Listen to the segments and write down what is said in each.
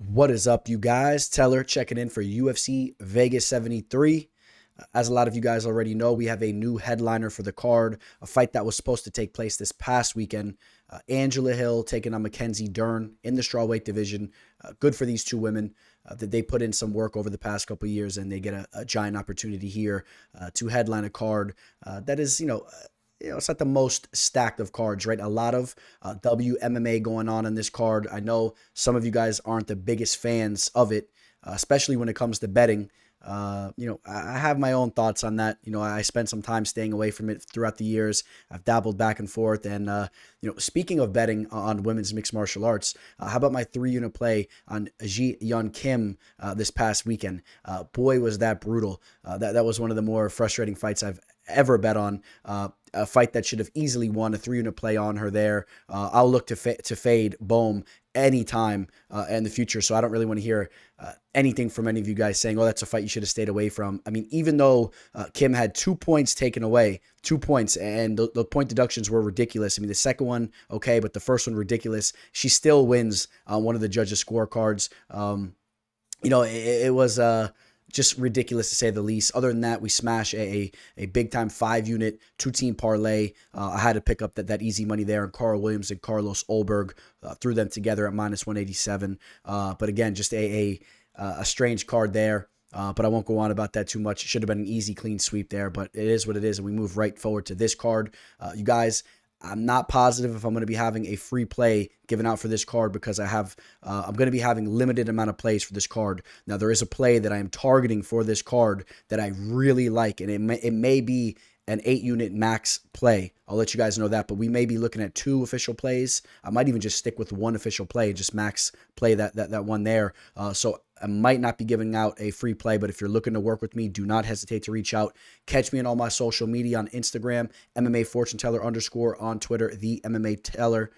What is up, you guys? Teller checking in for UFC Vegas 73. As a lot of you guys already know, we have a new headliner for the card, a fight that was supposed to take place this past weekend. Angela Hill taking on Mackenzie Dern in the strawweight division. Good for these two women that they put in some work over the past couple of years, and they get a giant opportunity here to headline a card that is, it's not the most stacked of cards, right? A lot of WMMA going on in this card. I know some of you guys aren't the biggest fans of it, especially when it comes to betting. I have my own thoughts on that. I spent some time staying away from it throughout the years. I've dabbled back and forth. And, speaking of betting on women's mixed martial arts, how about my 3-unit play on Ji Yeon Kim this past weekend? Boy, was that brutal. That was one of the more frustrating fights I've ever bet on. A fight that should have easily won, a 3-unit play on her there. I'll look to fade Bohm anytime in the future. So I don't really want to hear anything from any of you guys saying, oh, that's a fight you should have stayed away from. I mean, even though Kim had 2 points taken away, 2 points, and the point deductions were ridiculous. I mean, the second one, okay, but the first one, ridiculous. She still wins on one of the judges' scorecards. It was just ridiculous to say the least. Other than that, we smash a big-time 5-unit, 2-team parlay. I had to pick up that easy money there, and Carl Williams and Carlos Olberg threw them together at -187. But again, just a strange card there. But I won't go on about that too much. It should have been an easy, clean sweep there, but it is what it is, and we move right forward to this card. You guys, I'm not positive if I'm going to be having a free play given out for this card because I'm going to be having limited amount of plays for this card. Now, there is a play that I am targeting for this card that I really like, and it may be an 8-unit max play. I'll let you guys know that, but we may be looking at 2 official plays. I might even just stick with 1 official play, just max play that one there. So I might not be giving out a free play, but if you're looking to work with me, do not hesitate to reach out. Catch me on all my social media on Instagram, MMA Fortune Teller _ on Twitter, the MMA Teller.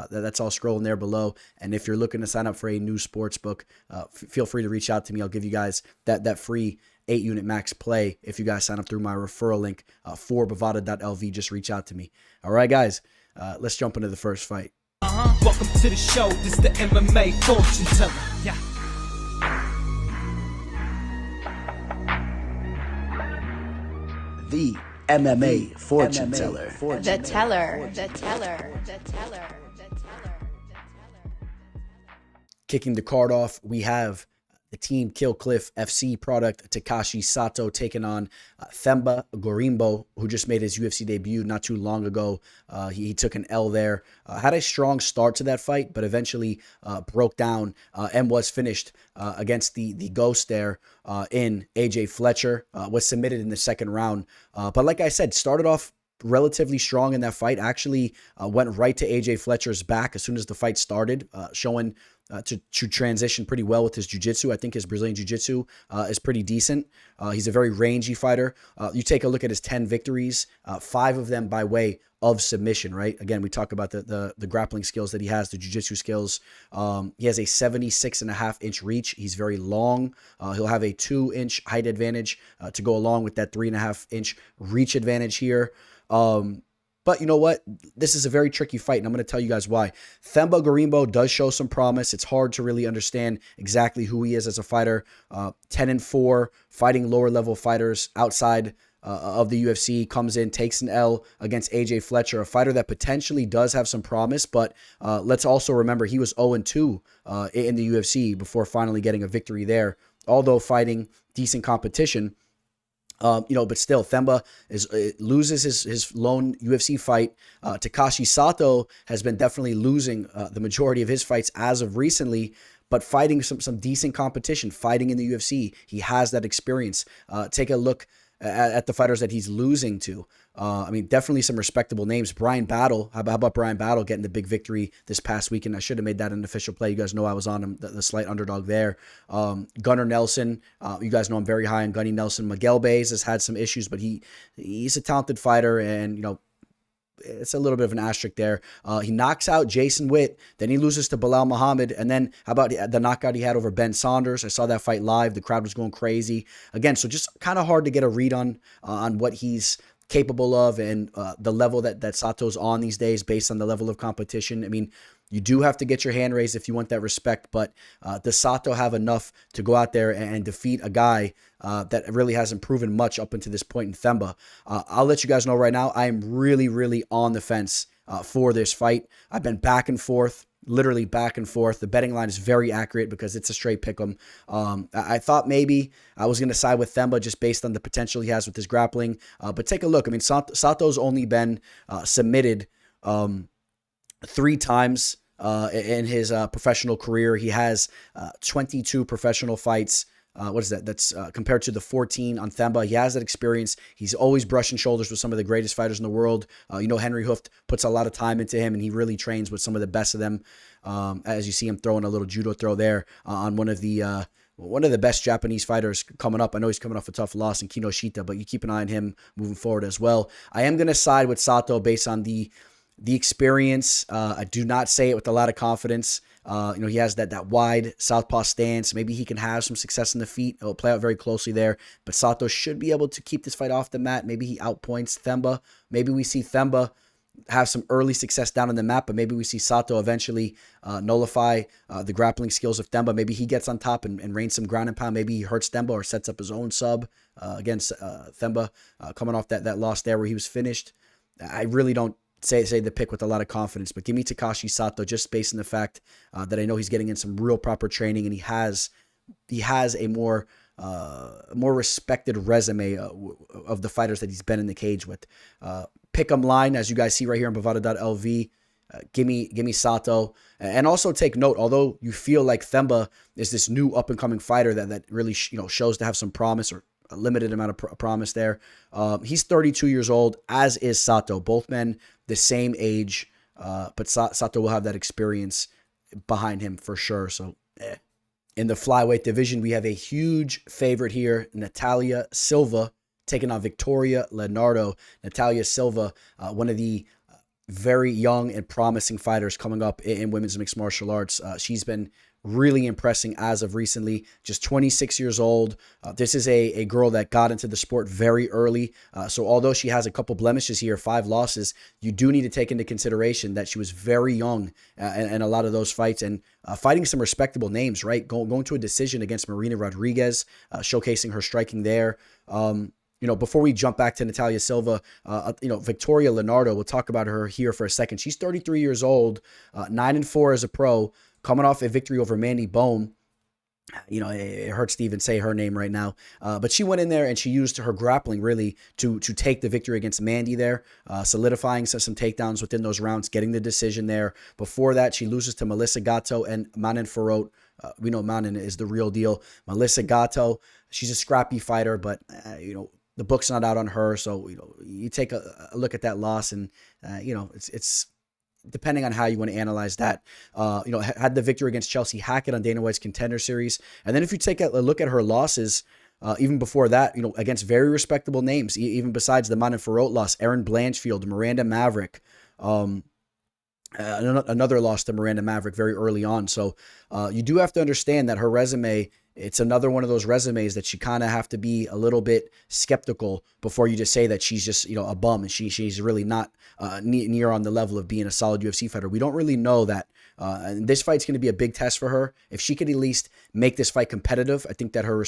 That's all scrolling there below. And if you're looking to sign up for a new sports book, feel free to reach out to me. I'll give you guys that free 8-unit max play if you guys sign up through my referral link for bovada.lv. Just reach out to me. All right, guys, let's jump into the first fight. Welcome to the show. This is the MMA Fortune Teller. Yeah. The MMA Fortune Teller. The teller. Kicking the card off, we have the Team Kill Cliff FC product, Takashi Sato, taking on Themba Gorimbo, who just made his UFC debut not too long ago. He took an L there. Had a strong start to that fight, but eventually broke down and was finished against the ghost there in AJ Fletcher. Was submitted in the second round. But like I said, started off relatively strong in that fight. Actually went right to AJ Fletcher's back as soon as the fight started, showing to transition pretty well with his jiu-jitsu. I think his Brazilian jiu-jitsu is pretty decent. He's a very rangy fighter. You take a look at his 10 victories, 5 of them by way of submission, right? Again, we talk about the grappling skills that he has, the jiu-jitsu skills. He has a 76.5-inch reach. He's very long. He'll have a 2-inch height advantage to go along with that 3.5-inch reach advantage here. But you know what? This is a very tricky fight, and I'm going to tell you guys why. Themba Gorimbo does show some promise. It's hard to really understand exactly who he is as a fighter. 10-4, fighting lower-level fighters outside of the UFC, comes in, takes an L against AJ Fletcher, a fighter that potentially does have some promise, but let's also remember he was 0-2 in the UFC before finally getting a victory there, although fighting decent competition. But still, Themba loses his lone UFC fight. Takashi Sato has been definitely losing the majority of his fights as of recently, but fighting some decent competition, fighting in the UFC. He has that experience. Take a look at the fighters that he's losing to. Definitely some respectable names. Brian Battle. How about Brian Battle getting the big victory this past weekend? I should have made that an official play. You guys know I was on him, the slight underdog there. Gunnar Nelson. You guys know I'm very high on Gunny Nelson. Miguel Baez has had some issues, but he's a talented fighter, and it's a little bit of an asterisk there. He knocks out Jason Witt, then he loses to Bilal Muhammad, and then how about the knockout he had over Ben Saunders? I saw that fight live. The crowd was going crazy. Again, so just kind of hard to get a read on what he's capable of and the level that Sato's on these days based on the level of competition. You do have to get your hand raised if you want that respect, but does Sato have enough to go out there and defeat a guy that really hasn't proven much up until this point in Themba? I'll let you guys know right now, I am really, really on the fence for this fight. I've been back and forth, literally back and forth. The betting line is very accurate because it's a straight pick 'em. I thought maybe I was going to side with Themba just based on the potential he has with his grappling. But take a look. I mean, Sato's only been submitted 3 times in his professional career. He has 22 professional fights. What is that? That's compared to the 14 on Themba. He has that experience. He's always brushing shoulders with some of the greatest fighters in the world. Henry Hooft puts a lot of time into him, and he really trains with some of the best of them. As you see him throwing a little judo throw there on one of the best Japanese fighters coming up. I know he's coming off a tough loss in Kinoshita, but you keep an eye on him moving forward as well. I am going to side with Sato based on the experience. I do not say it with a lot of confidence. He has that wide southpaw stance. Maybe he can have some success in the feet. It'll play out very closely there. But Sato should be able to keep this fight off the mat. Maybe he outpoints Themba. Maybe we see Themba have some early success down on the mat, but maybe we see Sato eventually nullify the grappling skills of Themba. Maybe he gets on top and reigns some ground and pound. Maybe he hurts Themba or sets up his own sub against Themba, coming off that loss there where he was finished. I really don't say the pick with a lot of confidence, but give me Takashi Sato just based on the fact that I know he's getting in some real proper training, and he has a more respected resume of the fighters that he's been in the cage with. Pick'em line, as you guys see right here on Bovada.lv. Give me Sato, and also take note. Although you feel like Themba is this new up and coming fighter that really shows to have some promise, or a limited amount of promise there. He's 32 years old, as is Sato. Both men the same age, but Sato will have that experience behind him for sure. So, in the flyweight division, we have a huge favorite here, Natalia Silva, taking on Victoria Leonardo. Natalia Silva, one of the very young and promising fighters coming up in women's mixed martial arts. She's been really impressing as of recently, just 26 years old. This is a girl that got into the sport very early. So although she has a couple blemishes here, 5 losses, you do need to take into consideration that she was very young in a lot of those fights, and fighting some respectable names, right? Going to a decision against Marina Rodriguez, showcasing her striking there. Before we jump back to Natalia Silva, Victoria Leonardo, we'll talk about her here for a second. She's 33 years old, 9-4 as a pro, coming off a victory over Mandy Bone. It hurts to even say her name right now. But she went in there and she used her grappling really to take the victory against Mandy there, solidifying some takedowns within those rounds, getting the decision there. Before that, she loses to Melissa Gatto and Manon Farot. We know Manon is the real deal. Melissa Gatto, she's a scrappy fighter, but, the book's not out on her. So, you take a look at that loss, and, it's depending on how you want to analyze that. Had the victory against Chelsea Hackett on Dana White's Contender Series. And then if you take a look at her losses, even before that, against very respectable names, even besides the Manon Farot loss, Erin Blanchfield, Miranda Maverick, another loss to Miranda Maverick very early on. So you do have to understand that her resume, it's another one of those resumes that you kind of have to be a little bit skeptical before you just say that she's just, a bum, and she's really not near on the level of being a solid UFC fighter. We don't really know that. And this fight's going to be a big test for her. If she could at least make this fight competitive, I think that her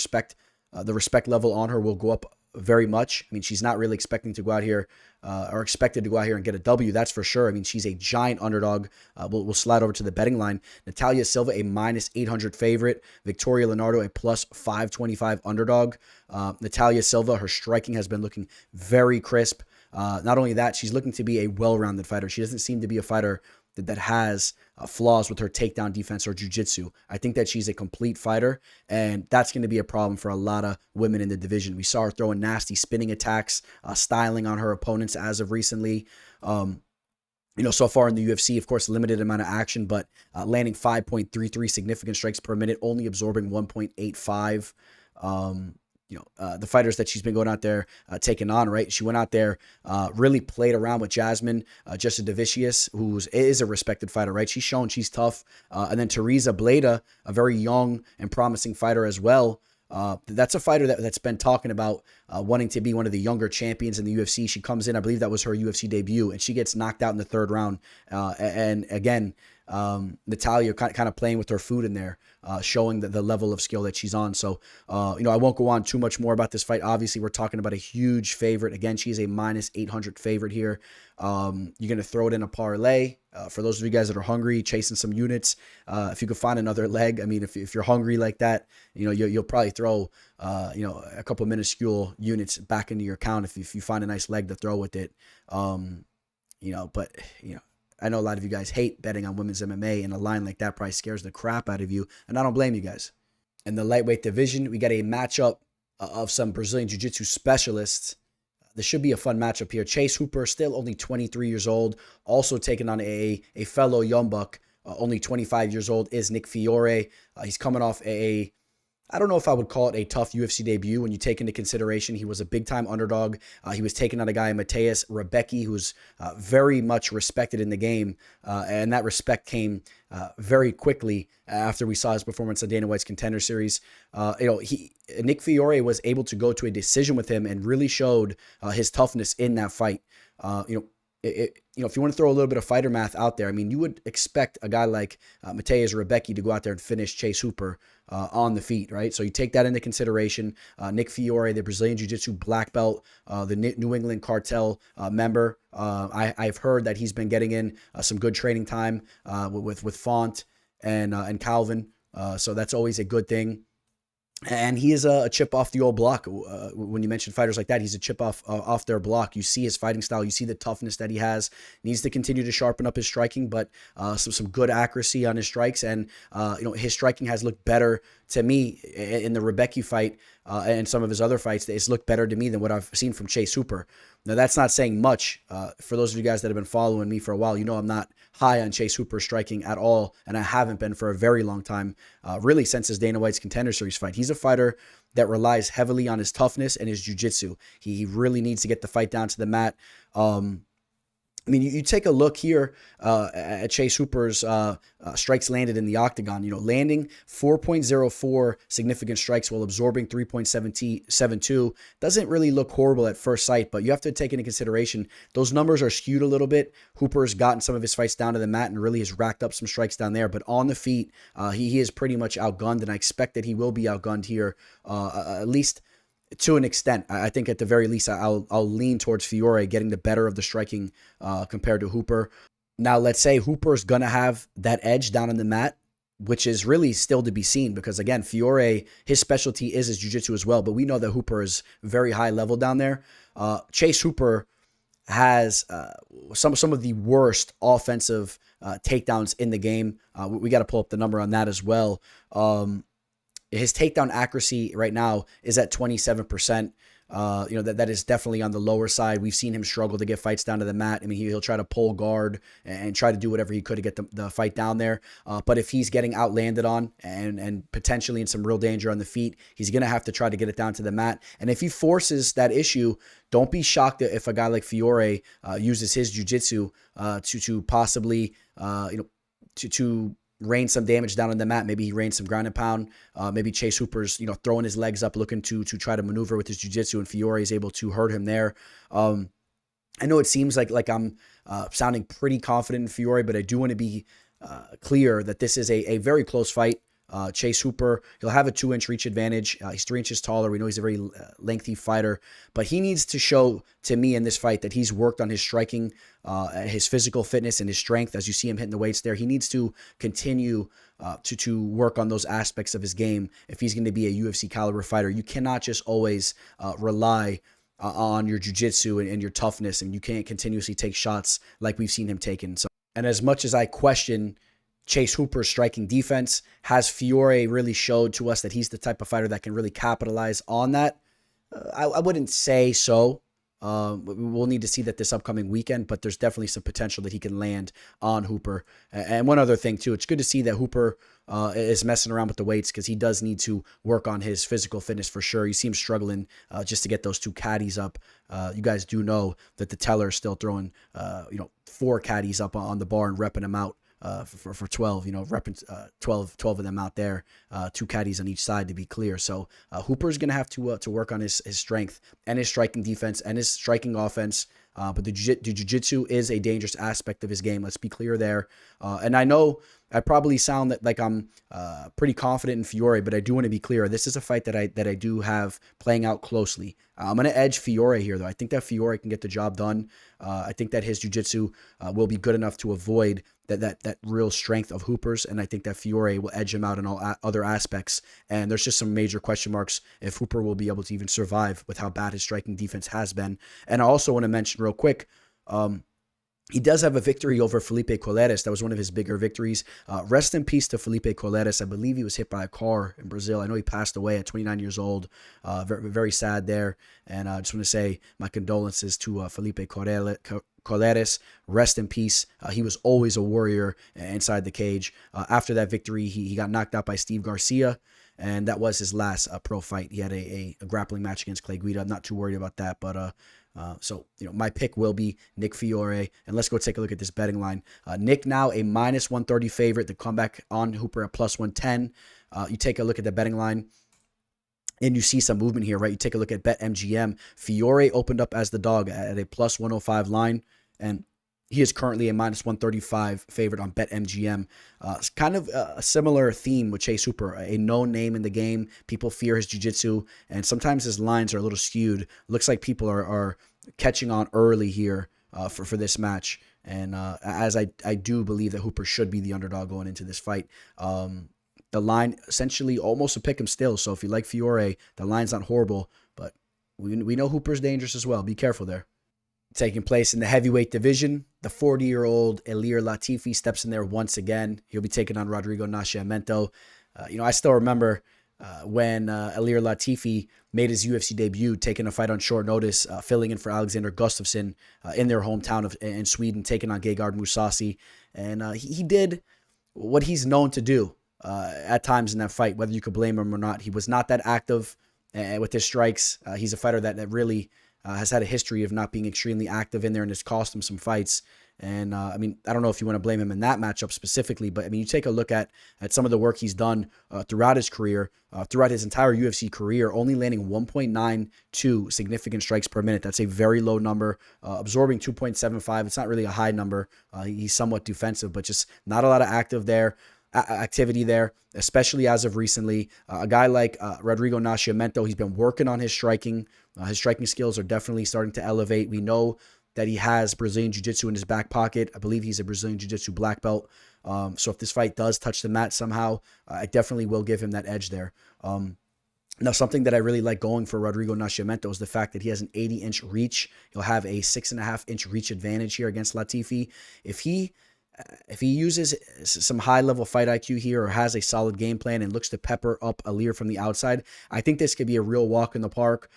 the respect level on her will go up very much. I mean, she's not really expecting to go out here or expected to go out here and get a W. That's for sure. I mean, she's a giant underdog. We'll slide over to the betting line. Natalia Silva, a -800 favorite. Victoria Leonardo, a +525 underdog. Natalia Silva, her striking has been looking very crisp. Not only that, she's looking to be a well-rounded fighter. She doesn't seem to be a fighter that has flaws with her takedown defense or jiu-jitsu. I think that she's a complete fighter, and that's going to be a problem for a lot of women in the division. We saw her throwing nasty spinning attacks, styling on her opponents as of recently. So far in the UFC, of course, limited amount of action, but landing 5.33 significant strikes per minute, only absorbing 1.85. The fighters that she's been going out there taking on, right? She went out there, really played around with Jasmine Justadovicius, who is a respected fighter, right? She's shown she's tough. And then Teresa Bleda, a very young and promising fighter as well. That's a fighter that's been talking about wanting to be one of the younger champions in the UFC. She comes in, I believe that was her UFC debut, and she gets knocked out in the 3rd round. And again, Natalia kind of playing with her food in there, showing the level of skill that she's on. So, I won't go on too much more about this fight. Obviously, we're talking about a huge favorite. Again, she's a minus 800 favorite here. You're going to throw it in a parlay. For those of you guys that are hungry, chasing some units, if you could find another leg, I mean, if you're hungry like that, you'll probably throw, a couple minuscule units back into your account if you find a nice leg to throw with it. But I know a lot of you guys hate betting on women's MMA, and a line like that probably scares the crap out of you, and I don't blame you guys. In the lightweight division, we got a matchup of some Brazilian Jiu-Jitsu specialists. This should be a fun matchup here. Chase Hooper, still only 23 years old, also taking on a fellow young buck, only 25 years old, is Nick Fiore. He's coming off I don't know if I would call it a tough UFC debut when you take into consideration he was a big-time underdog. He was taking on a guy, Mateus Rebecki, who's very much respected in the game, and that respect came very quickly after we saw his performance on Dana White's Contender Series. Nick Fiore was able to go to a decision with him and really showed his toughness in that fight. If you want to throw a little bit of fighter math out there, I mean, you would expect a guy like Mateus Rebecki to go out there and finish Chase Hooper on the feet, right? So you take that into consideration. Nick Fiore, the Brazilian Jiu-Jitsu black belt, the New England Cartel member. I've heard that he's been getting in some good training time with Font and Calvin. So that's always a good thing. And he is a chip off the old block. When you mention fighters like that, he's a chip off their block. You see his fighting style. You see the toughness that he has. Needs to continue to sharpen up his striking, but some good accuracy on his strikes. And his striking has looked better to me in the Rebecki fight and some of his other fights. It's looked better to me than what I've seen from Chase Hooper. Now, that's not saying much. For those of you guys that have been following me for a while, I'm not high on Chase Hooper striking at all, and I haven't been for a very long time, really since his Dana White's Contender Series fight. He's a fighter that relies heavily on his toughness and his jiu-jitsu. He really needs to get the fight down to the mat. You take a look here at Chase Hooper's strikes landed in the octagon. Landing 4.04 significant strikes while absorbing 3.72 doesn't really look horrible at first sight, but you have to take into consideration those numbers are skewed a little bit. Hooper's gotten some of his fights down to the mat and really has racked up some strikes down there, but on the feet, he is pretty much outgunned, and I expect that he will be outgunned here, at least to an extent. I think at the very least, I'll lean towards Fiore getting the better of the striking compared to Hooper. Now, let's say Hooper's going to have that edge down on the mat, which is really still to be seen because, again, Fiore, his specialty is his jiu-jitsu as well, but we know that Hooper is very high level down there. Chase Hooper has some of the worst offensive takedowns in the game. We got to pull up the number on that as well. His takedown accuracy right now is at 27%. That is definitely on the lower side. We've seen him struggle to get fights down to the mat. I mean, he'll try to pull guard and try to do whatever he could to get the fight down there. But if he's getting outlanded on and potentially in some real danger on the feet, he's going to have to try to get it down to the mat. And if he forces that issue, don't be shocked if a guy like Fiore uses his jiu-jitsu to possibly, to rain some damage down on the mat. Maybe he rains some ground and pound. Maybe Chase Hooper's, throwing his legs up, looking to try to maneuver with his jiu-jitsu, and Fiore is able to hurt him there. I know it seems like I'm sounding pretty confident in Fiore, but I do want to be clear that this is a very close fight. Chase Hooper, he'll have a 2-inch reach advantage. He's 3 inches taller. We know he's a very lengthy fighter, but he needs to show to me in this fight that he's worked on his striking, his physical fitness, and his strength. As you see him hitting the weights there, he needs to continue to work on those aspects of his game if he's going to be a UFC caliber fighter. You cannot just always rely on your jiu-jitsu and your toughness, and you can't continuously take shots like we've seen him taking. So, and as much as I question Chase Hooper's striking defense, has Fiore really showed to us that he's the type of fighter that can really capitalize on that? I wouldn't say so. We'll need to see that this upcoming weekend, but there's definitely some potential that he can land on Hooper. And one other thing, too, it's good to see that Hooper is messing around with the weights because he does need to work on his physical fitness for sure. You see him struggling just to get those 2 caddies up. You guys do know that the teller is still throwing 4 caddies up on the bar and repping them out for 12, 12 of them out there, 2 caddies on each side to be clear. So Hooper's going to have to work on his strength and his striking defense and his striking offense. But the jiu-jitsu is a dangerous aspect of his game. Let's be clear there. And I know I probably sound like I'm pretty confident in Fiore, but I do want to be clear. This is a fight that I do have playing out closely. I'm going to edge Fiore here, though. I think that Fiore can get the job done. I think that his jiu-jitsu will be good enough to avoid that real strength of Hooper's, and I think that Fiore will edge him out in all other aspects. And there's just some major question marks if Hooper will be able to even survive with how bad his striking defense has been. And I also want to mention real quick, he does have a victory over Felipe Coleres. That was one of his bigger victories. Rest in peace to Felipe Coleres. I believe he was hit by a car in Brazil. I know he passed away at 29 years old. Very, very sad there. And I just want to say my condolences to Felipe Coleres. Rest in peace. He was always a warrior inside the cage. After that victory, he got knocked out by Steve Garcia, and that was his last pro fight. He had a grappling match against Clay Guida. I'm not too worried about that, but so my pick will be Nick Fiore, and let's go take a look at this betting line. Nick now a minus 130 favorite. The comeback on Hooper at plus 110. You take a look at the betting line, and you see some movement here, right? You take a look at BetMGM. Fiore opened up as the dog at a plus 105 line, and he is currently a minus 135 favorite on BetMGM. It's kind of a similar theme with Chase Hooper, a known name in the game. People fear his jiu-jitsu, and sometimes his lines are a little skewed. Looks like people are catching on early here for this match. And as I do believe that Hooper should be the underdog going into this fight. The line essentially almost a pick 'em still. So if you like Fiore, the line's not horrible, but we know Hooper's dangerous as well. Be careful there. Taking place in the heavyweight division, the 40-year-old Ilir Latifi steps in there once again. He'll be taking on Rodrigo Nascimento. I still remember when Ilir Latifi made his UFC debut, taking a fight on short notice, filling in for Alexander Gustafsson in their hometown in Sweden, taking on Gegard Mousasi. And he did what he's known to do at times in that fight, whether you could blame him or not. He was not that active with his strikes. He's a fighter that really has had a history of not being extremely active in there, and it's cost him some fights. And I don't know if you want to blame him in that matchup specifically, but you take a look at some of the work he's done throughout his career, throughout his entire UFC career, only landing 1.92 significant strikes per minute. That's a very low number. Absorbing 2.75. It's not really a high number. He's somewhat defensive, but just not a lot of activity there, especially as of recently. A guy like Rodrigo Nascimento, he's been working on his striking. His striking skills are definitely starting to elevate. We know that he has Brazilian Jiu-Jitsu in his back pocket. I believe he's a Brazilian Jiu-Jitsu black belt. So if this fight does touch the mat somehow, I definitely will give him that edge there. Now, something that I really like going for Rodrigo Nascimento is the fact that he has an 80-inch reach. He'll have a 6.5-inch reach advantage here against Latifi. If he uses some high-level fight IQ here or has a solid game plan and looks to pepper up Ilir from the outside, I think this could be a real walk in the park.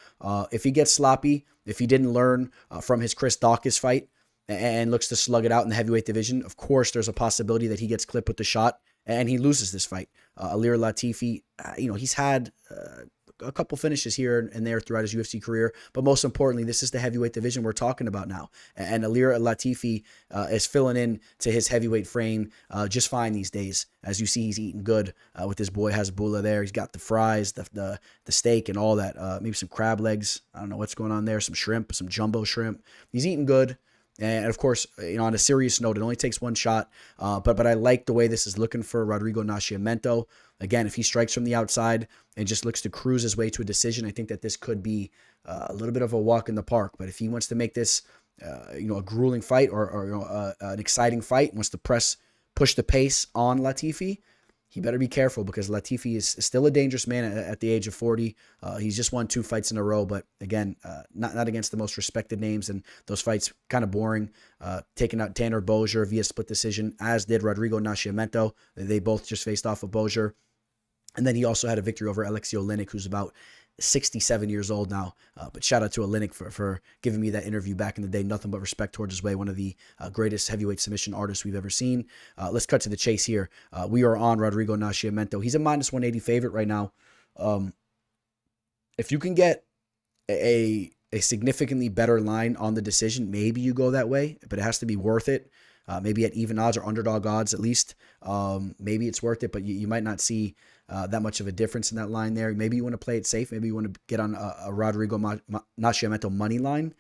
If he gets sloppy, if he didn't learn from his Chris Daukaus fight and looks to slug it out in the heavyweight division, of course, there's a possibility that he gets clipped with the shot and he loses this fight. Ilir Latifi, he's had a couple finishes here and there throughout his UFC career, but most importantly, this is the heavyweight division we're talking about now. And Ilir Latifi is filling in to his heavyweight frame just fine these days. As you see, he's eating good with his boy Hasbulla there. He's got the fries, the steak, and all that. Maybe some crab legs. I don't know what's going on there. Some shrimp, some jumbo shrimp. He's eating good. And of course, on a serious note, it only takes one shot. But I like the way this is looking for Rodrigo Nascimento. Again, if he strikes from the outside and just looks to cruise his way to a decision, I think that this could be a little bit of a walk in the park. But if he wants to make this, a grueling fight or an exciting fight, wants to push the pace on Latifi, he better be careful because Latifi is still a dangerous man at the age of 40. He's just won 2 fights in a row, but again, not against the most respected names, and those fights kind of boring. Taking out Tanner Bozier via split decision, as did Rodrigo Nascimento. They both just faced off of Bozier. And then he also had a victory over Alexei Oleinik, who's about 67 years old now. But shout out to Oleinik for giving me that interview back in the day. Nothing but respect towards his way. One of the greatest heavyweight submission artists we've ever seen. Let's cut to the chase here. We are on Rodrigo Nascimento. He's a minus 180 favorite right now. If you can get a significantly better line on the decision, maybe you go that way, but it has to be worth it. maybe at even odds or underdog odds at least. Maybe it's worth it, but you might not see that much of a difference in that line there. Maybe you want to play it safe. Maybe you want to get on a Rodrigo Nascimento money line.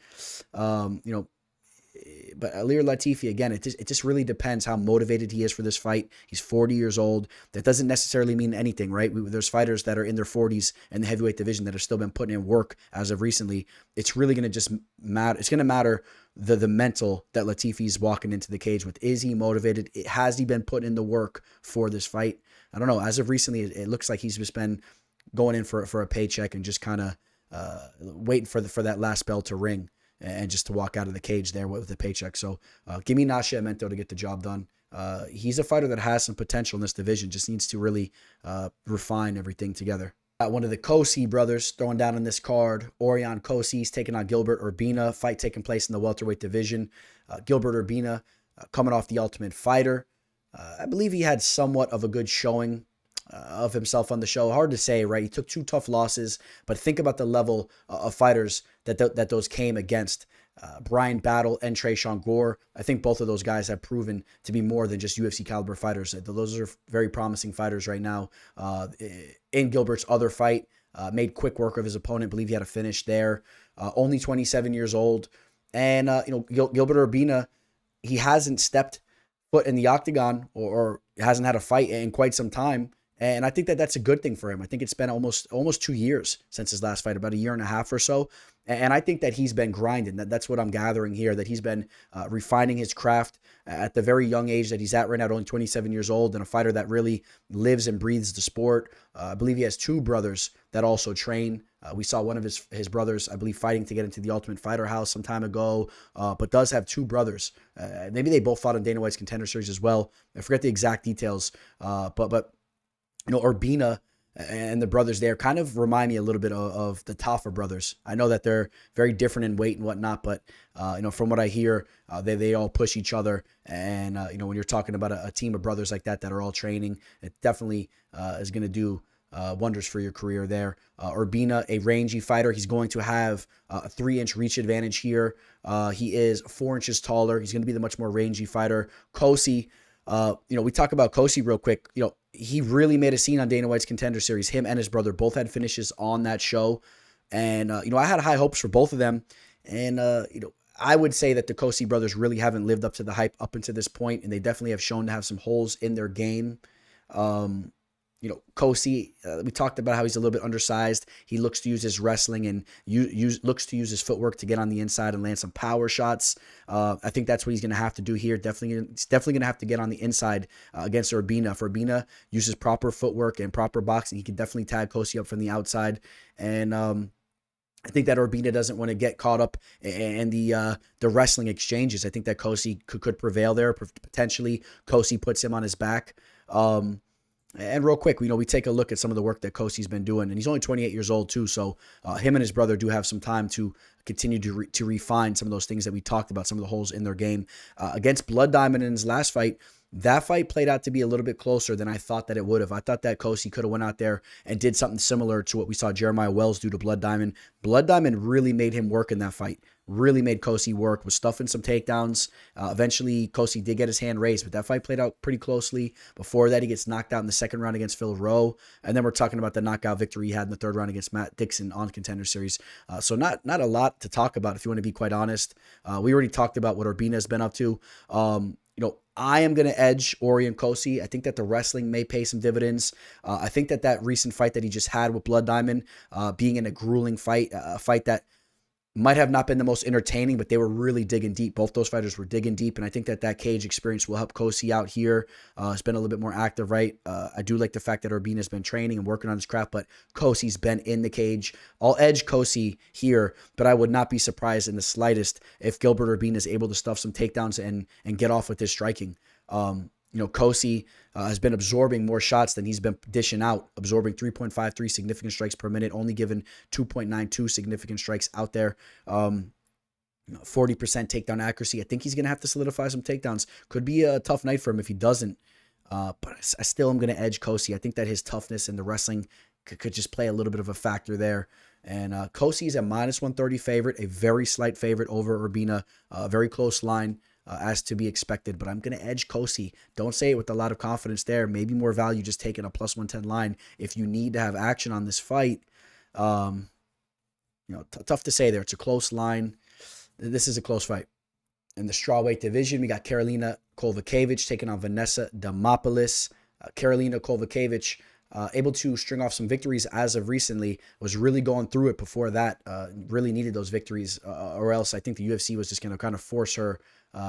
But Ilir Latifi, again, it just really depends how motivated he is for this fight. He's 40 years old. That doesn't necessarily mean anything, right? There's fighters that are in their 40s in the heavyweight division that have still been putting in work as of recently. It's really going to just matter. It's going to matter the mental that Latifi's walking into the cage with. Is he motivated? Has he been putting in the work for this fight? I don't know. As of recently, it looks like he's just been going in for a paycheck and just kind of waiting for that last bell to ring and just to walk out of the cage there with the paycheck. So give me Nascimento to get the job done. He's a fighter that has some potential in this division, just needs to really refine everything together. One of the Cosce brothers throwing down on this card, Orion Cosce's taking on Gilbert Urbina, fight taking place in the welterweight division. Gilbert Urbina coming off the Ultimate Fighter. I believe he had somewhat of a good showing of himself on the show. Hard to say, right? He took 2 tough losses, but think about the level of fighters that those came against. Brian Battle and Tresean Gore. I think both of those guys have proven to be more than just UFC caliber fighters. Those are very promising fighters right now. In Gilbert's other fight, made quick work of his opponent. Believe he had a finish there. Only 27 years old. And, Gilbert Urbina, he hasn't stepped foot in the octagon or hasn't had a fight in quite some time. And I think that's a good thing for him. I think it's been almost 2 years since his last fight, about a year and a half or so. And I think that he's been grinding. That's what I'm gathering here, that he's been refining his craft at the very young age that he's at right now, only 27 years old, and a fighter that really lives and breathes the sport. I believe he has 2 brothers that also train. We saw one of his brothers, I believe, fighting to get into the Ultimate Fighter house some time ago, but does have 2 brothers. Maybe they both fought in Dana White's Contender Series as well. I forget the exact details, but Urbina and the brothers there kind of remind me a little bit of the Tafa brothers. I know that they're very different in weight and whatnot, but from what I hear, they all push each other. And when you're talking about a team of brothers like that are all training, it definitely is going to do wonders for your career there. Urbina, a rangy fighter. He's going to have a 3-inch reach advantage here. He is 4 inches taller. He's going to be the much more rangy fighter. Cosce, we talk about Cosce real quick. He really made a scene on Dana White's Contender Series. Him and his brother both had finishes on that show. And, I had high hopes for both of them. And, I would say that the Cosce brothers really haven't lived up to the hype up until this point, and they definitely have shown to have some holes in their game. Cosce, we talked about how he's a little bit undersized. He looks to use his wrestling and looks to use his footwork to get on the inside and land some power shots. I think that's what he's going to have to do here. He's definitely going to have to get on the inside against Urbina. If Urbina uses proper footwork and proper boxing, he can definitely tag Cosce up from the outside. And I think that Urbina doesn't want to get caught up in the wrestling exchanges. I think that Cosce could prevail there. Potentially, Cosce puts him on his back. And real quick, we take a look at some of the work that Cosce's been doing, and he's only 28 years old too. So him and his brother do have some time to continue to refine some of those things that we talked about, some of the holes in their game. Against Blood Diamond in his last fight, that fight played out to be a little bit closer than I thought that it would have. I thought that Cosce could have went out there and did something similar to what we saw Jeremiah Wells do to Blood Diamond. Blood Diamond really made him work in that fight. Really made Cosce work, was stuffing some takedowns. Eventually, Cosce did get his hand raised, but that fight played out pretty closely. Before that, he gets knocked out in the second round against Phil Rowe. And then we're talking about the knockout victory he had in the third round against Matt Dixon on Contender Series. So not a lot to talk about, if you want to be quite honest. We already talked about what Urbina has been up to. I am going to edge Orion Cosce. I think that the wrestling may pay some dividends. I think that recent fight that he just had with Blood Diamond, being in a grueling fight, a fight that might have not been the most entertaining, but they were really digging deep. Both those fighters were digging deep, and I think that cage experience will help Cosce out here. It's been a little bit more active, right? I do like the fact that Urbina's been training and working on his craft, but Cosce's been in the cage. I'll edge Cosce here, but I would not be surprised in the slightest if Gilbert Urbina is able to stuff some takedowns and get off with his striking. Cosce has been absorbing more shots than he's been dishing out, absorbing 3.53 significant strikes per minute, only given 2.92 significant strikes out there. 40% takedown accuracy. I think he's going to have to solidify some takedowns. Could be a tough night for him if he doesn't. But I still am going to edge Cosce. I think that his toughness and the wrestling could just play a little bit of a factor there. And Cosce is a -130 favorite, a very slight favorite over Urbina, a very close line. as to be expected, but I'm going to edge Cosce. Don't say it with a lot of confidence there. Maybe more value just taking a plus 110 line if you need to have action on this fight. Tough to say there. It's a close line. This is a close fight. In the strawweight division, we got Karolina Kowalkiewicz taking on Vanessa Demopoulos. Karolina Kowalkiewicz, able to string off some victories as of recently, was really going through it before that, really needed those victories, or else I think the UFC was just going to kind of force her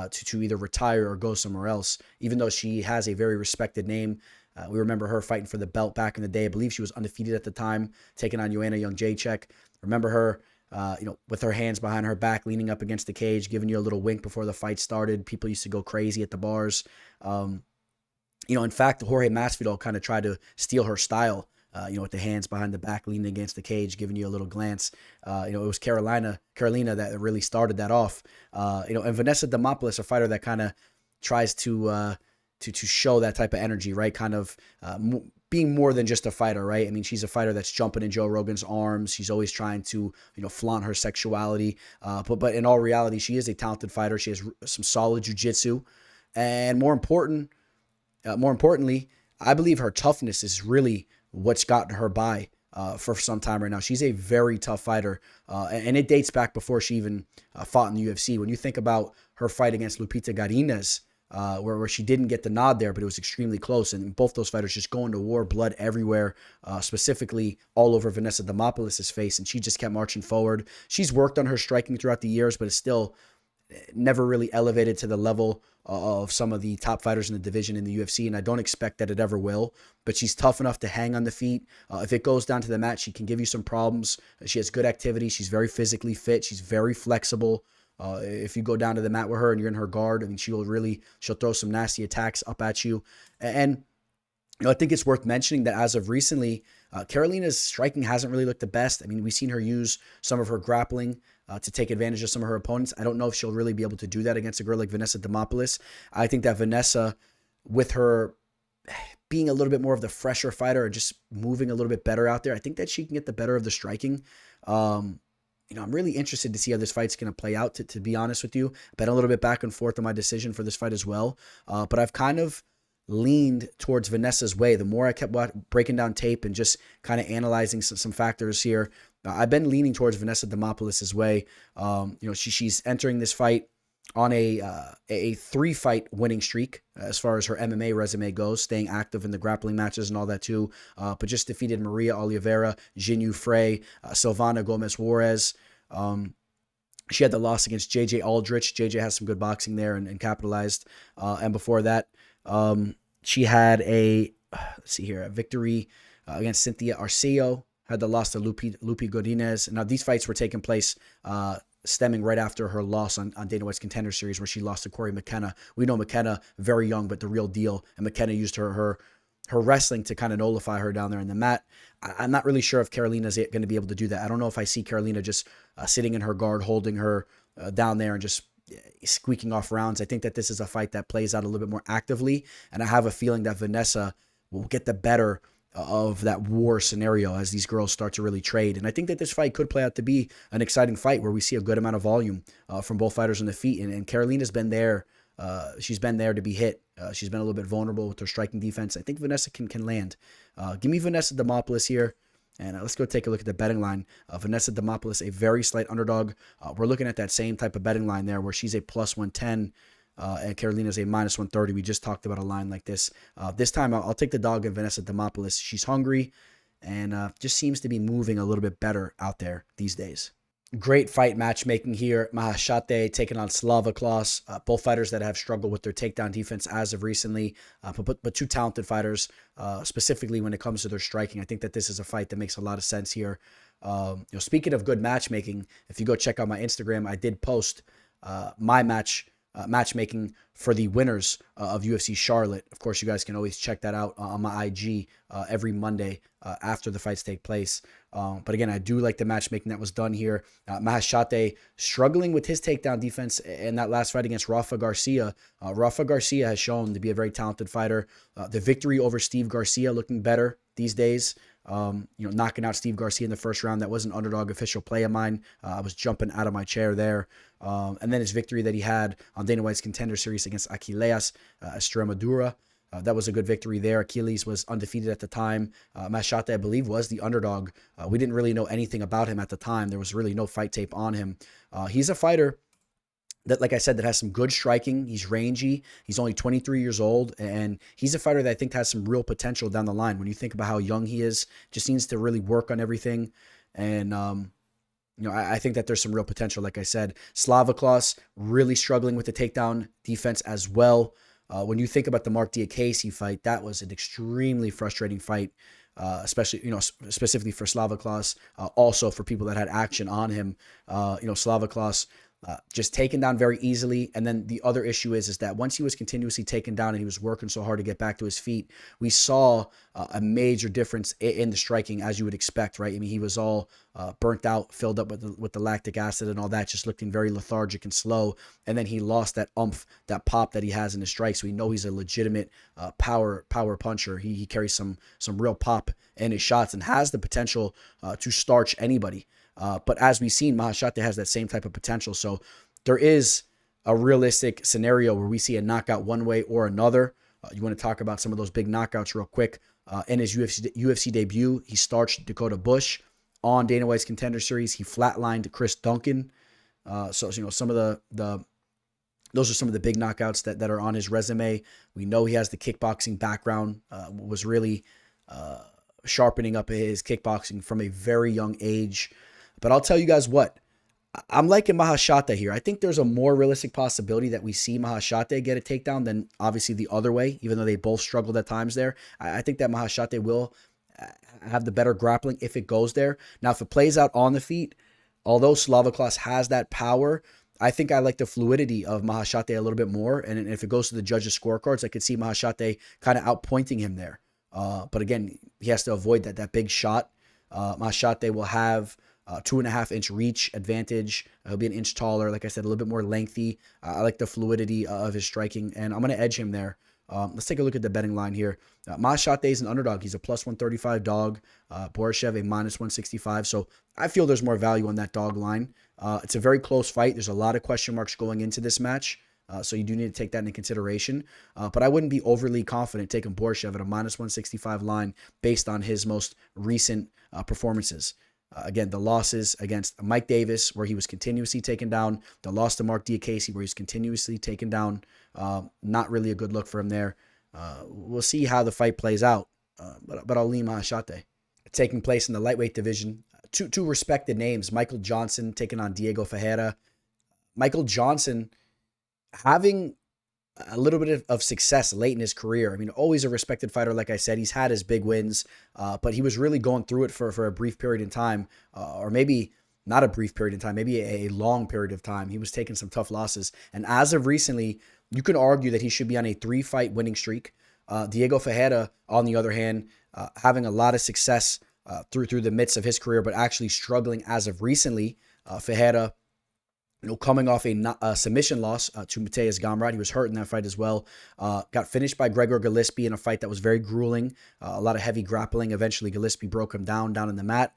to either retire or go somewhere else, even though she has a very respected name. We remember her fighting for the belt back in the day. I believe she was undefeated at the time, taking on Joanna Jędrzejczyk. Remember her, with her hands behind her back, leaning up against the cage, giving you a little wink before the fight started. People used to go crazy at the bars. In fact, Jorge Masvidal kind of tried to steal her style, with the hands behind the back, leaning against the cage, giving you a little glance. It was Karolina that really started that off. And Vanessa Demopoulos, a fighter that kind of tries to show that type of energy, right? Kind of being more than just a fighter, right? I mean, she's a fighter that's jumping in Joe Rogan's arms. She's always trying to, flaunt her sexuality. But in all reality, she is a talented fighter. She has some solid jiu-jitsu. And more importantly, I believe her toughness is really what's gotten her by for some time right now. She's a very tough fighter, and it dates back before she even fought in the UFC. When you think about her fight against Lupita Godinez, where she didn't get the nod there, but it was extremely close, and both those fighters just going to war, blood everywhere, specifically all over Vanessa Demopoulos' face, and she just kept marching forward. She's worked on her striking throughout the years, but it's still never really elevated to the level of some of the top fighters in the division in the UFC, and I don't expect that it ever will, but she's tough enough to hang on the feet. If it goes down to the mat, she can give you some problems. She has good activity. She's very physically fit. She's very flexible. If you go down to the mat with her and you're in her guard, I mean, she'll throw some nasty attacks up at you. And I think it's worth mentioning that as of recently, Karolina's striking hasn't really looked the best. I mean, we've seen her use some of her grappling to take advantage of some of her opponents. I don't know if she'll really be able to do that against a girl like Vanessa Demopoulos. I think that Vanessa, with her being a little bit more of the fresher fighter and just moving a little bit better out there, I think that she can get the better of the striking. I'm really interested to see how this fight's going to play out, to be honest with you. I've been a little bit back and forth on my decision for this fight as well. But I've kind of leaned towards Vanessa's way. The more I kept breaking down tape and just kind of analyzing some factors here, I've been leaning towards Vanessa Demopoulos' way. She's entering this fight on a 3-fight winning streak as far as her MMA resume goes, staying active in the grappling matches and all that too. But just defeated Maria Oliveira, Jinyu Frey, Silvana Gomez Juarez. She had the loss against JJ Aldrich. JJ has some good boxing there and capitalized. And before that, she had a victory against Cynthia Arceo. Had the loss to Lupi Godinez. Now, these fights were taking place stemming right after her loss on Dana White's Contender Series, where she lost to Corey McKenna. We know McKenna, very young, but the real deal. And McKenna used her wrestling to kind of nullify her down there in the mat. I'm not really sure if Karolina's going to be able to do that. I don't know if I see Karolina just sitting in her guard, holding her down there and just squeaking off rounds. I think that this is a fight that plays out a little bit more actively, and I have a feeling that Vanessa will get the better of that war scenario as these girls start to really trade. And I think that this fight could play out to be an exciting fight where we see a good amount of volume from both fighters on the feet. And Karolina's been there. She's been there to be hit. She's been a little bit vulnerable with her striking defense. I think Vanessa can land. Give me Vanessa Demopoulos here. And let's go take a look at the betting line. Vanessa Demopoulos, a very slight underdog. We're looking at that same type of betting line there where she's a plus 110 and Karolina's a minus 130. We just talked about a line like this. This time I'll take the dog in Vanessa Demopoulos. She's hungry and just seems to be moving a little bit better out there these days. Great fight matchmaking here. Maheshate taking on Slava Klaus. Both fighters that have struggled with their takedown defense as of recently, but two talented fighters, specifically when it comes to their striking. I think that this is a fight that makes a lot of sense here. Speaking of good matchmaking, if you go check out my Instagram, I did post my matchmaking for the winners of UFC Charlotte. Of course, you guys can always check that out on my IG every Monday after the fights take place. But again, I do like the matchmaking that was done here. Maheshate struggling with his takedown defense in that last fight against Rafa Garcia. Rafa Garcia has shown to be a very talented fighter. The victory over Steve Garcia looking better these days. Knocking out Steve Garcia in the first round. That was an underdog official play of mine. I was jumping out of my chair there. And then his victory that he had on Dana White's Contender Series against Achilles Estremadura. That was a good victory there. Achilles was undefeated at the time. Maheshate, I believe, was the underdog. We didn't really know anything about him at the time. There was really no fight tape on him. He's a fighter that, like I said, that has some good striking. He's rangy. He's only 23 years old, and he's a fighter that I think has some real potential down the line. When you think about how young he is, just needs to really work on everything. And, I think that there's some real potential, like I said. Slavoklas really struggling with the takedown defense as well. When you think about the Mark Diakase fight, that was an extremely frustrating fight, especially, specifically for Slavoklas, also for people that had action on him. Slavoklas just taken down very easily. And then the other issue is that once he was continuously taken down and he was working so hard to get back to his feet, we saw a major difference in the striking, as you would expect, right? I mean, he was all burnt out, filled up with the lactic acid and all that, just looking very lethargic and slow. And then he lost that oomph, that pop that he has in his strikes. So we know he's a legitimate power puncher. He carries some real pop in his shots and has the potential to starch anybody. But as we've seen, Maheshate has that same type of potential. So there is a realistic scenario where we see a knockout one way or another. You want to talk about some of those big knockouts real quick. In his UFC debut, he starched Dakota Bush. On Dana White's Contender Series, he flatlined Chris Duncan. Some of those are some of the big knockouts that are on his resume. We know he has the kickboxing background, was really sharpening up his kickboxing from a very young age. But I'll tell you guys what, I'm liking Maheshate here. I think there's a more realistic possibility that we see Maheshate get a takedown than obviously the other way, even though they both struggled at times there. I think that Maheshate will have the better grappling if it goes there. Now, if it plays out on the feet, although Slavoklas has that power, I think I like the fluidity of Maheshate a little bit more. And if it goes to the judges' scorecards, I could see Maheshate kind of outpointing him there. But again, he has to avoid that big shot. Maheshate will have 2.5-inch reach advantage. He'll be an inch taller. Like I said, a little bit more lengthy. I like the fluidity of his striking, and I'm going to edge him there. Let's take a look at the betting line here. Maheshate is an underdog. He's a plus 135 dog. Borshchev a minus 165. So I feel there's more value on that dog line. It's a very close fight. There's a lot of question marks going into this match. So you do need to take that into consideration. But I wouldn't be overly confident taking Borshchev at a minus 165 line based on his most recent performances. Again, the losses against Mike Davis, where he was continuously taken down. The loss to Mark Diakase, where he's continuously taken down. Not really a good look for him there. We'll see how the fight plays out. But I'll lean Maheshate. Taking place in the lightweight division, two respected names. Michael Johnson taking on Diego Ferreira. Michael Johnson having a little bit of success late in his career. I mean, always a respected fighter, like I said. He's had his big wins, but he was really going through it for a brief period in time, or maybe not a brief period in time, maybe a long period of time. He was taking some tough losses. And as of recently, you can argue that he should be on a 3-fight winning streak. Diego Ferreira, on the other hand, having a lot of success through the midst of his career, but actually struggling as of recently. Ferreira, coming off a submission loss to Mateusz Gamrot. He was hurt in that fight as well. Got finished by Gregor Gillespie in a fight that was very grueling. A lot of heavy grappling. Eventually, Gillespie broke him down in the mat.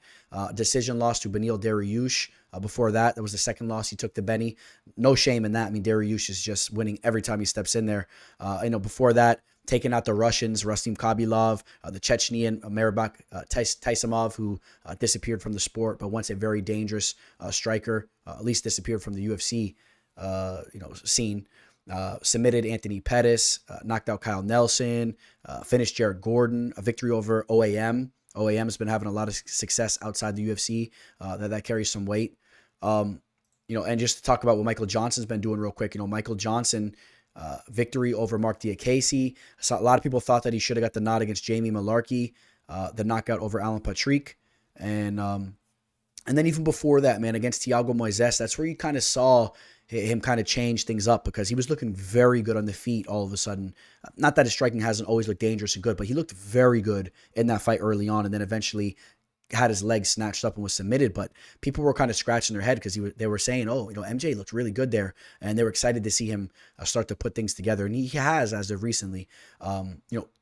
Decision loss to Beneil Dariush. Before that, was the second loss he took to Benny. No shame in that. I mean, Dariush is just winning every time he steps in there. Before that, taking out the Russians, Rustim Khabilov, the Chechnyan, Merabak Taisimov, who disappeared from the sport, but once a very dangerous striker, at least disappeared from the UFC, scene. Submitted Anthony Pettis, knocked out Kyle Nelson, finished Jared Gordon, a victory over OAM. OAM has been having a lot of success outside the UFC. That carries some weight. And just to talk about what Michael Johnson's been doing real quick, Michael Johnson, victory over Mark Diakase. A lot of people thought that he should have got the nod against Jamie Malarkey, the knockout over Alan Patrick. And then even before that, man, against Thiago Moises, that's where you kind of saw him kind of change things up, because he was looking very good on the feet all of a sudden. Not that his striking hasn't always looked dangerous and good, but he looked very good in that fight early on, and then eventually had his legs snatched up and was submitted. But people were kind of scratching their head because they were saying, MJ looked really good there, and they were excited to see him start to put things together, and he has as of recently.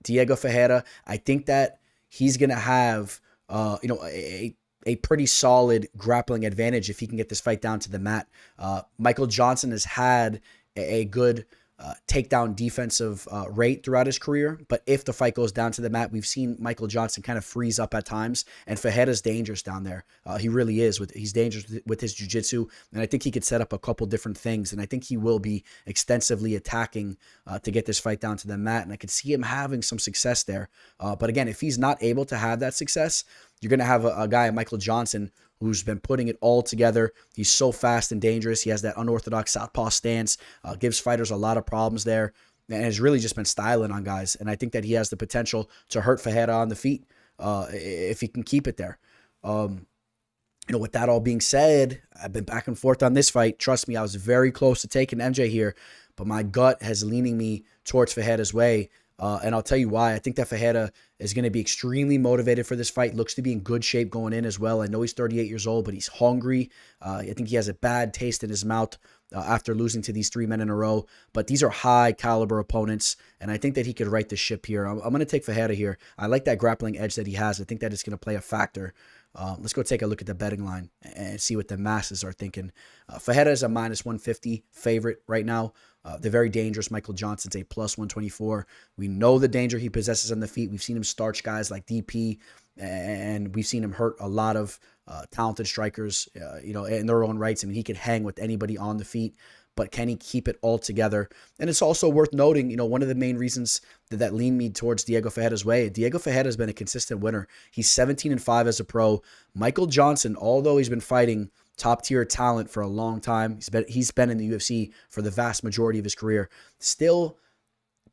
Diego Ferreira, I think that he's going to have a pretty solid grappling advantage if he can get this fight down to the mat. Michael Johnson has had a good takedown defensive rate throughout his career, but if the fight goes down to the mat, we've seen Michael Johnson kind of freeze up at times, and Ferreira's dangerous down there. He really is. He's dangerous with his jiu-jitsu, and I think he could set up a couple different things, and I think he will be extensively attacking to get this fight down to the mat, and I could see him having some success there. But again, if he's not able to have that success, you're going to have a guy, Michael Johnson, who's been putting it all together. He's so fast and dangerous. He has that unorthodox southpaw stance, gives fighters a lot of problems there, and has really just been styling on guys. And I think that he has the potential to hurt Ferreira on the feet if he can keep it there. With that all being said, I've been back and forth on this fight. Trust me, I was very close to taking MJ here, but my gut has leaning me towards Ferreira's way. And I'll tell you why. I think that Ferreira is going to be extremely motivated for this fight. Looks to be in good shape going in as well. I know he's 38 years old, but he's hungry. I think he has a bad taste in his mouth after losing to these 3 men in a row. But these are high caliber opponents, and I think that he could right the ship here. I'm going to take Ferreira here. I like that grappling edge that he has. I think that it's going to play a factor. Let's go take a look at the betting line and see what the masses are thinking. Ferreira is a -150 favorite right now. The very dangerous Michael Johnson's a +124. We know the danger he possesses on the feet. We've seen him starch guys like DP, and we've seen him hurt a lot of talented strikers, in their own rights. I mean, he could hang with anybody on the feet, but can he keep it all together? And it's also worth noting, one of the main reasons that lean me towards Diego Ferreira's way. Diego Ferreira has been a consistent winner. He's 17-5 as a pro. Michael Johnson, although he's been fighting top-tier talent for a long time, he's been in the UFC for the vast majority of his career, still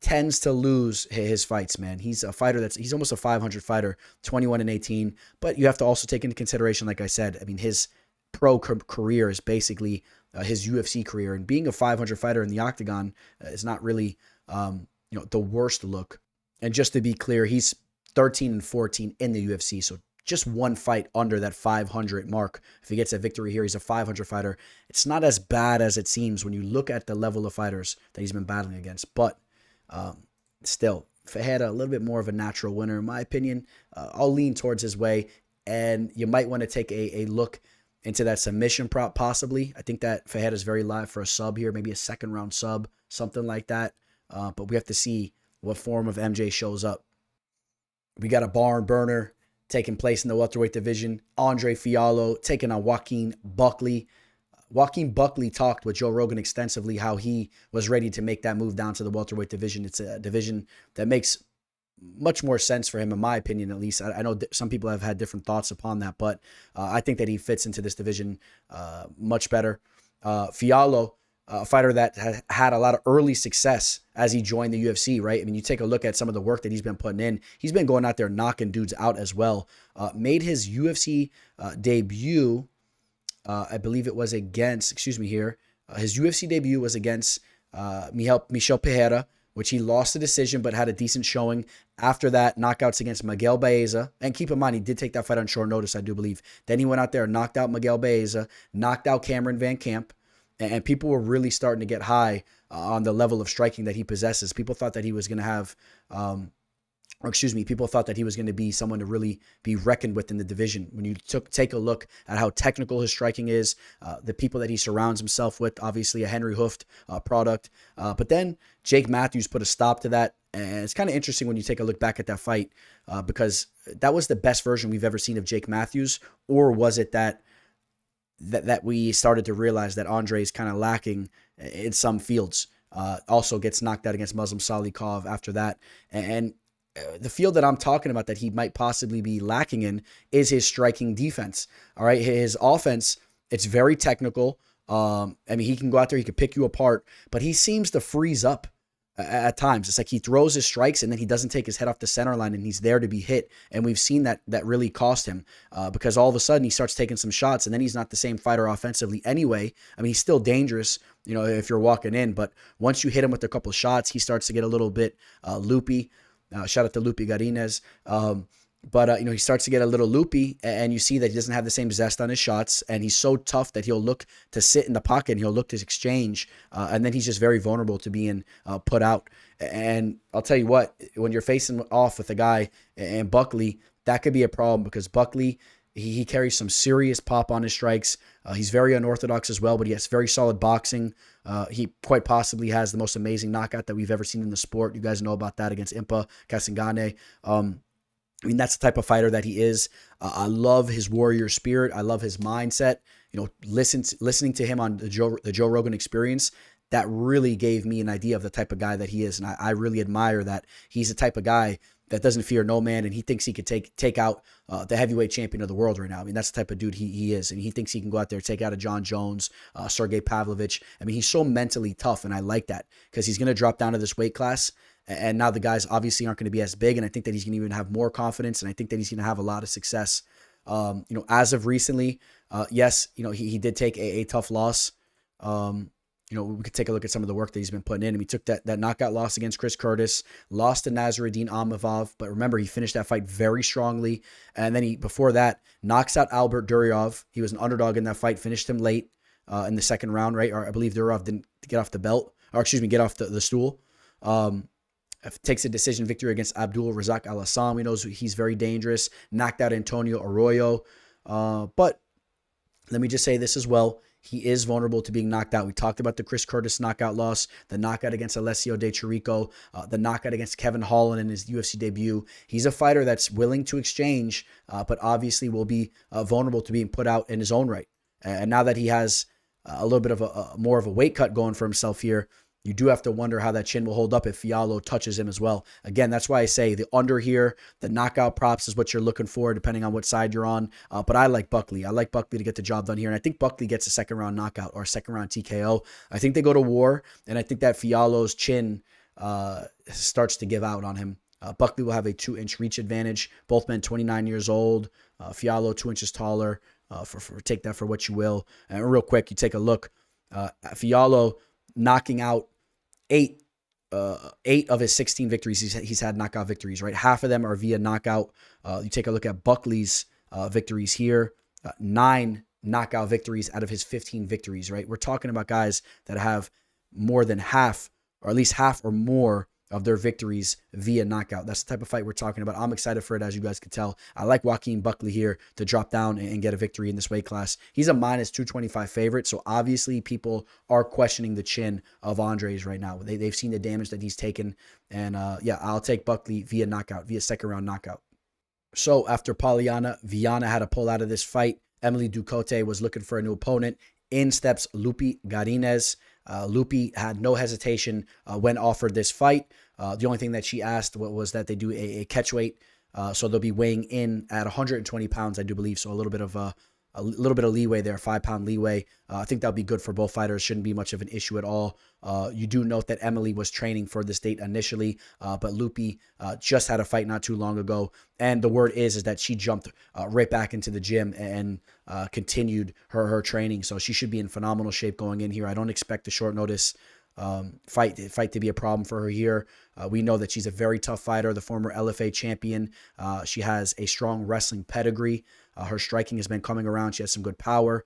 tends to lose his fights, man. He's a fighter he's almost a 500 fighter, 21-18. But you have to also take into consideration, like I said, I mean, his pro career is basically his UFC career, and being a 500 fighter in the octagon is not really, the worst look. And just to be clear, he's 13-14 in the UFC, so just one fight under that 500 mark. If he gets a victory here, he's a 500 fighter. It's not as bad as it seems when you look at the level of fighters that he's been battling against, but still, Ferreira, a little bit more of a natural winner, in my opinion. I'll lean towards his way, and you might want to take a look into that submission prop, possibly. I think that Ferreira is very live for a sub here, maybe a second-round sub, something like that. But we have to see what form of MJ shows up. We got a barn burner taking place in the welterweight division. Andre Fialho taking on Joaquin Buckley. Joaquin Buckley talked with Joe Rogan extensively how he was ready to make that move down to the welterweight division. It's a division that makes much more sense for him, in my opinion, at least. I know some people have had different thoughts upon that, but I think that he fits into this division much better. Fialho, a fighter that had a lot of early success as he joined the UFC, right? I mean, you take a look at some of the work that he's been putting in. He's been going out there knocking dudes out as well. Made his UFC debut, I believe it was against, his UFC debut was against Michel Pereira, which he lost the decision but had a decent showing. After that, knockouts against Miguel Baeza. And keep in mind, he did take that fight on short notice, I do believe. Then he went out there and knocked out Miguel Baeza, knocked out Cameron Van Camp. And people were really starting to get high on the level of striking that he possesses. People thought that he was going to have, people thought that he was going to be someone to really be reckoned with in the division. When you take a look at how technical his striking is, the people that he surrounds himself with, obviously a Henry Hooft product. But then Jake Matthews put a stop to that. And it's kind of interesting when you take a look back at that fight because that was the best version we've ever seen of Jake Matthews. Or was it that we started to realize that Andre is kind of lacking in some fields? Also gets knocked out against Muslim Salikov after that. And the field that I'm talking about that he might possibly be lacking in is his striking defense. All right. His offense, it's very technical. I mean, he can go out there, he can pick you apart, but he seems to freeze up at times. It's like he throws his strikes and then he doesn't take his head off the center line and he's there to be hit. And we've seen that really cost him because all of a sudden he starts taking some shots and then he's not the same fighter offensively anyway. I mean, he's still dangerous, if you're walking in, but once you hit him with a couple shots, he starts to get a little bit loopy. Shout out to Lupi Garinez. But he starts to get a little loopy and you see that he doesn't have the same zest on his shots and he's so tough that he'll look to sit in the pocket and he'll look to exchange. And then he's just very vulnerable to being put out. And I'll tell you what, when you're facing off with a guy and Buckley that could be a problem because Buckley, he carries some serious pop on his strikes. He's very unorthodox as well, but he has very solid boxing. He quite possibly has the most amazing knockout that we've ever seen in the sport. You guys know about that against Impa Kasangane. I mean, that's the type of fighter that he is. I love his warrior spirit. I love his mindset. You know, listening to him on the Joe Rogan Experience, that really gave me an idea of the type of guy that he is. And I really admire that he's the type of guy that doesn't fear no man, and he thinks he could take out the heavyweight champion of the world right now. I mean, that's the type of dude he is, and he thinks he can go out there, take out a John Jones, Sergey Pavlovich. I mean, he's so mentally tough, and I like that because he's going to drop down to this weight class, and now the guys obviously aren't going to be as big, and I think that he's going to even have more confidence, and I think that he's going to have a lot of success. You know, as of recently, yes, you know, he did take a tough loss. You know, we could take a look at some of the work that he's been putting in. I mean, he took that knockout loss against Chris Curtis, lost to Nasruddin Amavov, but remember, he finished that fight very strongly. And then before that, knocks out Albert Duryov. He was an underdog in that fight, finished him late in the second round, right? Or I believe Duryov didn't get off the belt, or excuse me, get off the stool. Takes a decision victory against Abdul Razak Al-Assam. We know he's very dangerous. Knocked out Antonio Arroyo. But let me just say this as well. He is vulnerable to being knocked out. We talked about the Chris Curtis knockout loss, the knockout against Alessio De Chirico, the knockout against Kevin Holland in his UFC debut. He's a fighter that's willing to exchange, but obviously will be vulnerable to being put out in his own right. And now that he has a little bit of more of a weight cut going for himself here, you do have to wonder how that chin will hold up if Fialho touches him as well. Again, that's why I say the under here, the knockout props is what you're looking for, depending on what side you're on. But I like Buckley. I like Buckley to get the job done here. And I think Buckley gets a second round knockout or a second round TKO. I think they go to war. And I think that Fialho's chin starts to give out on him. Buckley will have a 2-inch reach advantage. Both men 29 years old. Fialho 2 inches taller. Take that for what you will. And real quick, you take a look. Fialho knocking out eight of his 16 victories. He's had knockout victories, right? Half of them are via knockout. You take a look at Buckley's victories here. 9 knockout victories out of his 15 victories, right? We're talking about guys that have more than half, or at least half or more of their victories via knockout. That's the type of fight we're talking about. I'm excited for it, as you guys can tell. I like Joaquin Buckley here to drop down and get a victory in this weight class. He's a minus 225 favorite, so obviously people are questioning the chin of Andres right now. They've seen the damage that he's taken, and yeah, I'll take Buckley via knockout, via second round knockout. So after Polyana, Viana had to pull out of this fight. Emily Ducote was looking for a new opponent. In steps Lupi Garinez. Lupi had no hesitation when offered this fight. The only thing that she asked was that they do a catch weight. So they'll be weighing in at 120 pounds, I do believe. So a little bit of leeway there, 5-pound leeway. I think that'll be good for both fighters. Shouldn't be much of an issue at all. You do note that Emily was training for this date initially, but Lupi just had a fight not too long ago. And the word is that she jumped right back into the gym and continued her training. So she should be in phenomenal shape going in here. I don't expect the short notice fight to be a problem for her here. We know that she's a very tough fighter, the former LFA champion. She has a strong wrestling pedigree. Her striking has been coming around. She has some good power.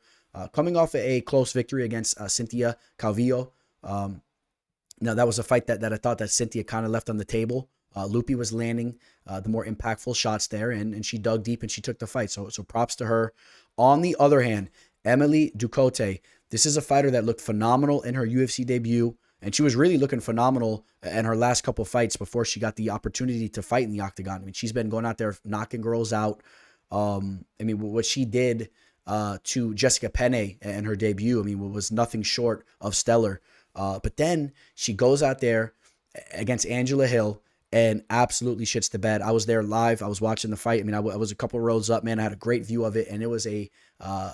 Coming off a close victory against Cynthia Calvillo. Now, that was a fight that I thought that Cynthia kind of left on the table. Lupi was landing the more impactful shots there, and she dug deep and she took the fight. So props to her. On the other hand, Emily Ducote, this is a fighter that looked phenomenal in her UFC debut, and she was really looking phenomenal in her last couple fights before she got the opportunity to fight in the octagon. I mean, she's been going out there knocking girls out. I mean, what she did to Jessica Penne in her debut, I mean, was nothing short of stellar. But then she goes out there against Angela Hill and absolutely shits the bed. I was there live. I was watching the fight. I mean, I was a couple rows up, man. I had a great view of it, and it was a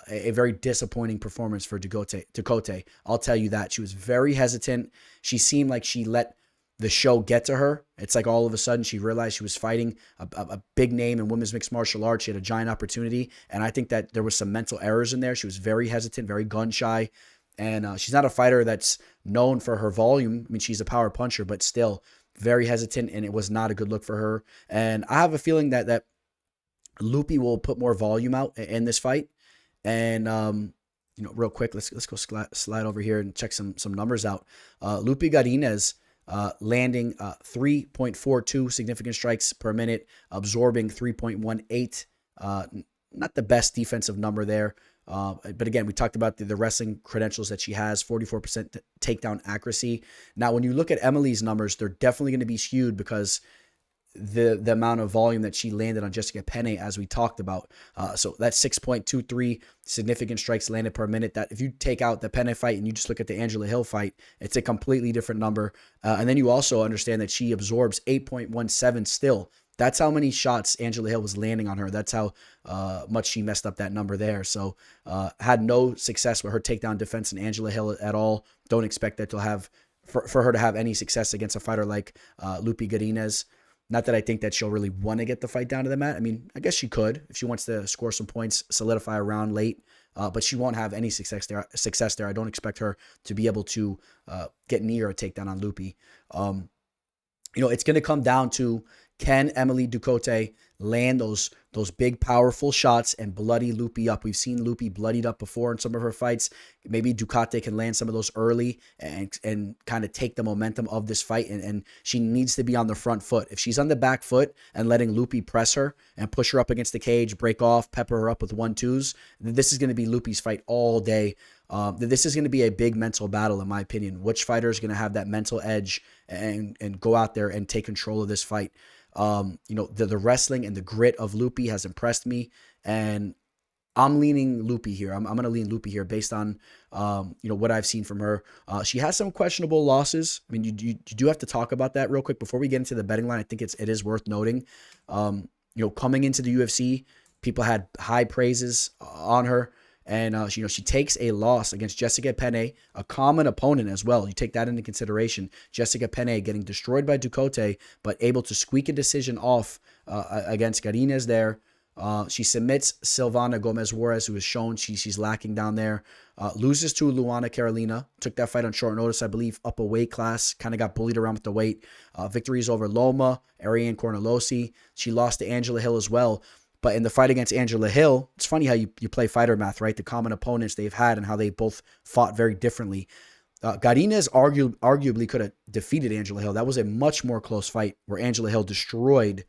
very disappointing performance for Ducote. I'll tell you that. She was very hesitant. She seemed like she let the show get to her. It's like all of a sudden she realized she was fighting a big name in women's mixed martial arts. She had a giant opportunity, and I think that there was some mental errors in there. She was very hesitant, very gun shy, and she's not a fighter that's known for her volume. I mean, she's a power puncher, but still very hesitant, and it was not a good look for her. And I have a feeling that Lupi will put more volume out in this fight. And real quick, let's go slide over here and check some numbers out. Lupi Garinez, landing 3.42 significant strikes per minute, absorbing 3.18. Not the best defensive number there. But again, we talked about the wrestling credentials that she has, 44% takedown accuracy. Now, when you look at Emily's numbers, they're definitely going to be skewed because the amount of volume that she landed on Jessica Penne, as we talked about. So that's 6.23 significant strikes landed per minute. That if you take out the Penne fight and you just look at the Angela Hill fight, it's a completely different number. And then you also understand that she absorbs 8.17 still. That's how many shots Angela Hill was landing on her. That's how much she messed up that number there. So had no success with her takedown defense in Angela Hill at all. Don't expect that to have for her to have any success against a fighter like Lupi Godinez. Not that I think that she'll really want to get the fight down to the mat. I mean, I guess she could if she wants to score some points, solidify a round late. But she won't have any success there. I don't expect her to be able to get near a takedown on Lupi. It's going to come down to, can Emily Ducote land those big, powerful shots and bloody Lupi up? We've seen Lupi bloodied up before in some of her fights. Maybe Ducote can land some of those early and kind of take the momentum of this fight. And she needs to be on the front foot. If she's on the back foot and letting Lupi press her and push her up against the cage, break off, pepper her up with 1-2s, this is going to be Lupi's fight all day. This is going to be a big mental battle, in my opinion. Which fighter is going to have that mental edge and go out there and take control of this fight? The wrestling and the grit of Lupi has impressed me, and I'm leaning Lupi here. I'm going to lean Lupi here based on, what I've seen from her. She has some questionable losses. I mean, you do have to talk about that real quick before we get into the betting line. I think it is worth noting. Coming into the UFC, people had high praises on her. And, she takes a loss against Jessica Penne, a common opponent as well. You take that into consideration. Jessica Penne getting destroyed by Ducote, but able to squeak a decision off against Godinez there. She submits Silvana Gomez-Juarez, who has shown she's lacking down there. Loses to Luana Karolina. Took that fight on short notice, I believe, up a weight class. Kind of got bullied around with the weight. Victories over Loma, Ariane Cornelosi. She lost to Angela Hill as well. But in the fight against Angela Hill, it's funny how you play fighter math, right? The common opponents they've had and how they both fought very differently. Godinez arguably could have defeated Angela Hill. That was a much more close fight where Angela Hill destroyed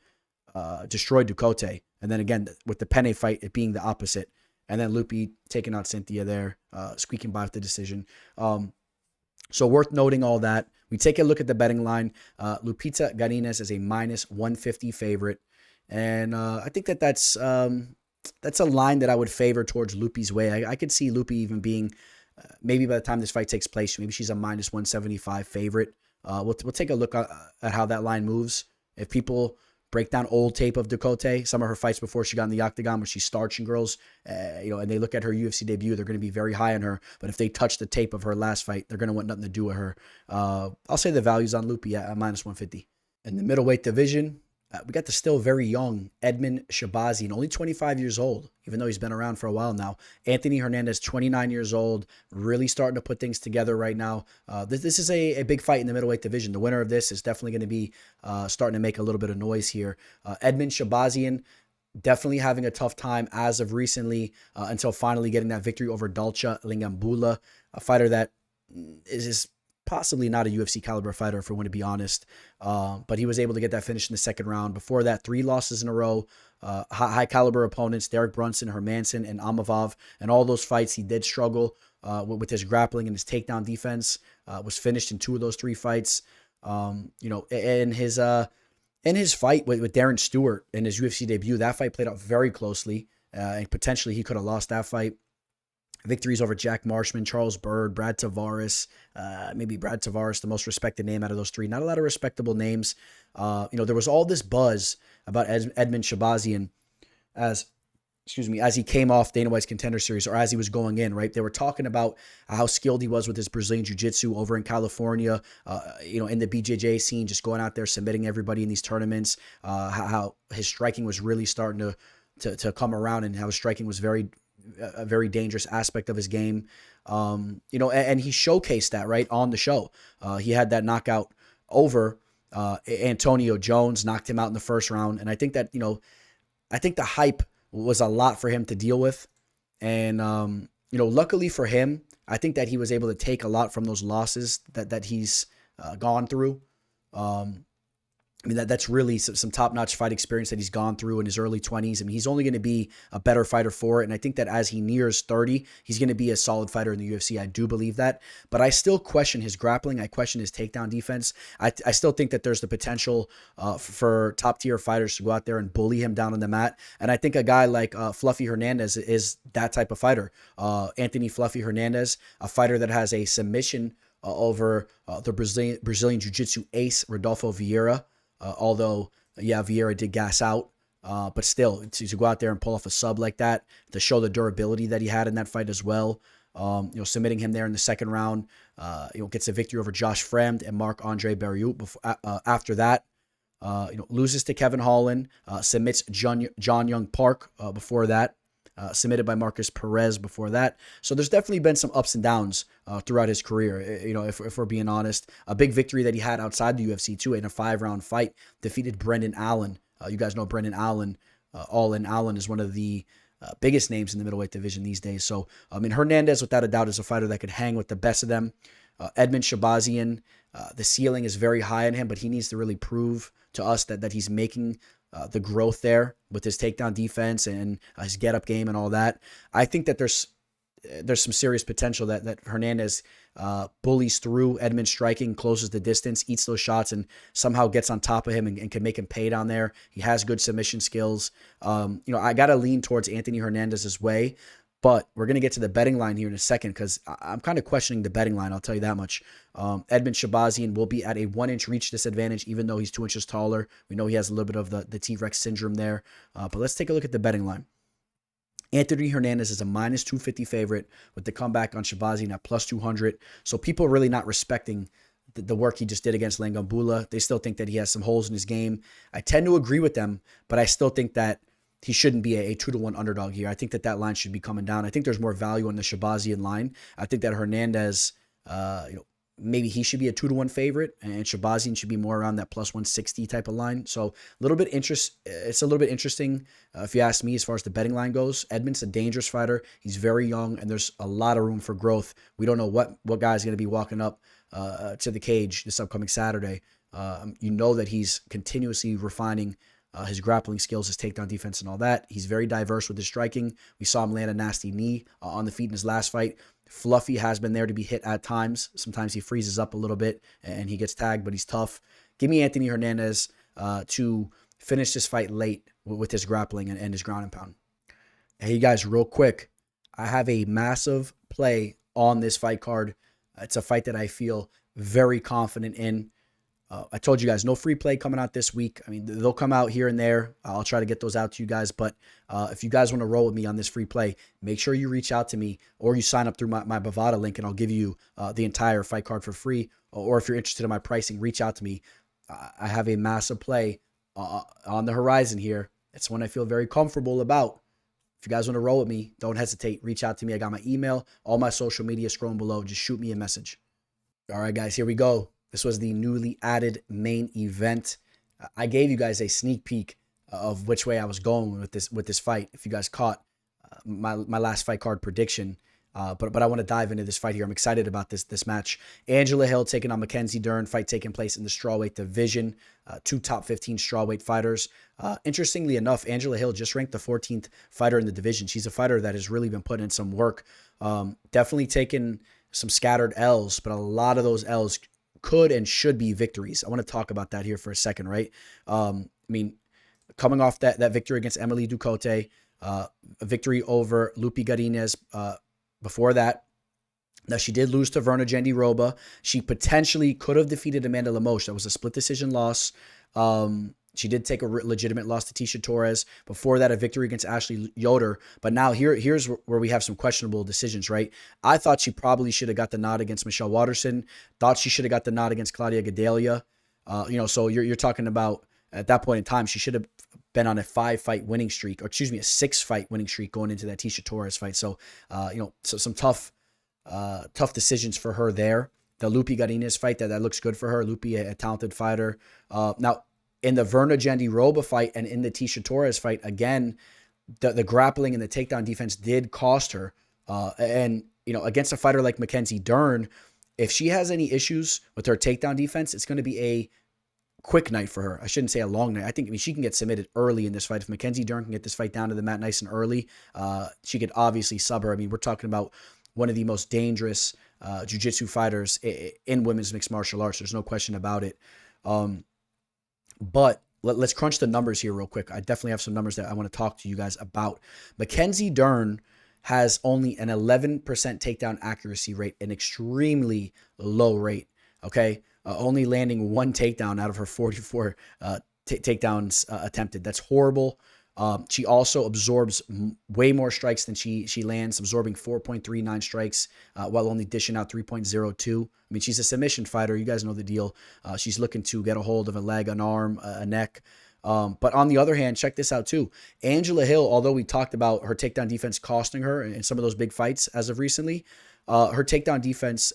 Ducote. And then again, with the Penne fight, it being the opposite. And then Lupi taking out Cynthia there, squeaking by with the decision. So worth noting all that. We take a look at the betting line. Lupita Godinez is a -150 favorite. And I think that's a line that I would favor towards Lupi's way. I could see Lupi even being, maybe by the time this fight takes place, maybe she's a -175 favorite. We'll take a look at how that line moves. If people break down old tape of Ducote, some of her fights before she got in the octagon, where she's starching girls, and they look at her UFC debut, they're going to be very high on her. But if they touch the tape of her last fight, they're going to want nothing to do with her. I'll say the value's on Lupi at -150. In the middleweight division, we got the still very young Edmen Shahbazyan, only 25 years old, even though he's been around for a while now. Anthony Hernandez, 29 years old, really starting to put things together right now. This is a big fight in the middleweight division. The winner of this is definitely going to be starting to make a little bit of noise here. Edmen Shahbazyan definitely having a tough time as of recently until finally getting that victory over Dalcha Lingambula, a fighter that is possibly not a UFC caliber fighter, if we want to be honest. But he was able to get that finish in the second round. Before that, 3 losses in a row. High caliber opponents, Derek Brunson, Hermanson, and Amavov. And all those fights, he did struggle with his grappling and his takedown defense. Was finished in 2 of those 3 fights. In his fight with Darren Stewart in his UFC debut, that fight played out very closely. And potentially he could have lost that fight. Victories over Jack Marshman, Charles Byrd, Brad Tavares, maybe Brad Tavares, the most respected name out of those 3. Not a lot of respectable names. There was all this buzz about Edmen Shahbazyan as he came off Dana White's Contender Series, or as he was going in, right? They were talking about how skilled he was with his Brazilian Jiu-Jitsu over in California, in the BJJ scene, just going out there, submitting everybody in these tournaments, how his striking was really starting to come around, and how his striking was a very dangerous aspect of his game. And he showcased that right on the show. He had that knockout over Antonio Jones, knocked him out in the first round. And I think that, I think the hype was a lot for him to deal with. And, luckily for him, I think that he was able to take a lot from those losses that he's gone through. I mean, that's really some top-notch fight experience that he's gone through in his early 20s. I mean, he's only going to be a better fighter for it. And I think that as he nears 30, he's going to be a solid fighter in the UFC. I do believe that. But I still question his grappling. I question his takedown defense. I still think that there's the potential for top-tier fighters to go out there and bully him down on the mat. And I think a guy like Fluffy Hernandez is that type of fighter. Anthony Fluffy Hernandez, a fighter that has a submission over the Brazilian Jiu-Jitsu ace, Rodolfo Vieira. Although, yeah, Vieira did gas out, but still, to go out there and pull off a sub like that, to show the durability that he had in that fight as well, submitting him there in the second round, gets a victory over Josh Fremd and Marc-Andre Barriault. After that, loses to Kevin Holland, submits John Young Park before that, submitted by Marcus Perez before that. So there's definitely been some ups and downs throughout his career. If we're being honest, a big victory that he had outside the UFC too in a 5-round fight, defeated Brendan Allen. You guys know Brendan Allen. All-in Allen is one of the biggest names in the middleweight division these days. So, Hernandez, without a doubt, is a fighter that could hang with the best of them. Edmund Shabazian, the ceiling is very high on him, but he needs to really prove to us that he's making the growth there with his takedown defense and his get-up game and all that. I think that there's some serious potential that Hernandez bullies through Edmund striking, closes the distance, eats those shots, and somehow gets on top of him and can make him pay down there. He has good submission skills. I got to lean towards Anthony Hernandez's way, but we're going to get to the betting line here in a second because I'm kind of questioning the betting line, I'll tell you that much. Edmund Shabazian will be at a 1-inch reach disadvantage, even though he's 2 inches taller. We know he has a little bit of the T-Rex syndrome there. But let's take a look at the betting line. Anthony Hernandez is a -250 favorite with the comeback on Shabazian at +200. So people are really not respecting the work he just did against Langambula. They still think that he has some holes in his game. I tend to agree with them, but I still think that he shouldn't be a 2-1 underdog here. I think that line should be coming down. I think there's more value on the Shabazian line. I think that Hernandez, maybe he should be a 2-1 favorite, and Shabazian should be more around that +160 type of line. So it's a little bit interesting, if you ask me, as far as the betting line goes. Edmund's a dangerous fighter. He's very young, and there's a lot of room for growth. We don't know what guy's going to be walking up to the cage this upcoming Saturday. That he's continuously refining his grappling skills, his takedown defense, and all that. He's very diverse with his striking. We saw him land a nasty knee on the feet in his last fight. Fluffy has been there to be hit at times. Sometimes he freezes up a little bit and he gets tagged, but he's tough. Give me Anthony Hernandez to finish this fight late with his grappling and his ground and pound. Hey, you guys, real quick, I have a massive play on this fight card. It's a fight that I feel very confident in. I told you guys, no free play coming out this week. I mean, they'll come out here and there. I'll try to get those out to you guys. But if you guys want to roll with me on this free play, make sure you reach out to me or you sign up through my Bovada link and I'll give you the entire fight card for free. Or if you're interested in my pricing, reach out to me. I have a massive play on the horizon here. It's one I feel very comfortable about. If you guys want to roll with me, don't hesitate. Reach out to me. I got my email, all my social media scrolling below. Just shoot me a message. All right, guys, here we go. This was the newly added main event. I gave you guys a sneak peek of which way I was going with this fight. If you guys caught my last fight card prediction, but I want to dive into this fight here. I'm excited about this match. Angela Hill taking on Mackenzie Dern. Fight taking place in the strawweight division. Two top 15 strawweight fighters. Interestingly enough, Angela Hill just ranked the 14th fighter in the division. She's a fighter that has really been putting in some work. Definitely taken some scattered L's, but a lot of those L's could and should be victories. I want to talk about that here for a second, right? Coming off that victory against Emily Ducote, a victory over Lupi Garinez before that. Now, she did lose to Verna Jandiroba. She potentially could have defeated Amanda Lemos. That was a split decision loss. She did take a legitimate loss to Tisha Torres. Before that, a victory against Ashley Yoder. But now here's where we have some questionable decisions, right? I thought she probably should have got the nod against Michelle Watterson. Thought she should have got the nod against Claudia Gadelia. So you're talking about, at that point in time, she should have been on a 5-fight winning streak, or excuse me, a 6-fight winning streak going into that Tisha Torres fight. So, so some tough decisions for her there. The Lupi Garinez fight, that looks good for her. Lupi, a talented fighter. Now, in the Verna Jandiroba fight and in the Tisha Torres fight, again, the grappling and the takedown defense did cost her. And against a fighter like Mackenzie Dern, if she has any issues with her takedown defense, it's going to be quick night for her. I shouldn't say a long night. I mean, she can get submitted early in this fight. If Mackenzie Dern can get this fight down to the mat nice and early, she could obviously sub her. I mean, we're talking about one of the most dangerous jiu-jitsu fighters in women's mixed martial arts. There's no question about it. But let's crunch the numbers here real quick. I definitely have some numbers that I want to talk to you guys about. Mackenzie Dern has only an 11% takedown accuracy rate, an extremely low rate, okay? Only landing 1 takedown out of her 44 takedowns attempted. That's horrible. She also absorbs way more strikes than she lands, absorbing 4.39 strikes while only dishing out 3.02. I mean, she's a submission fighter. You guys know the deal. She's looking to get a hold of a leg, an arm, a neck. But on the other hand, check this out too. Angela Hill, although we talked about her takedown defense costing her in some of those big fights as of recently, her takedown defense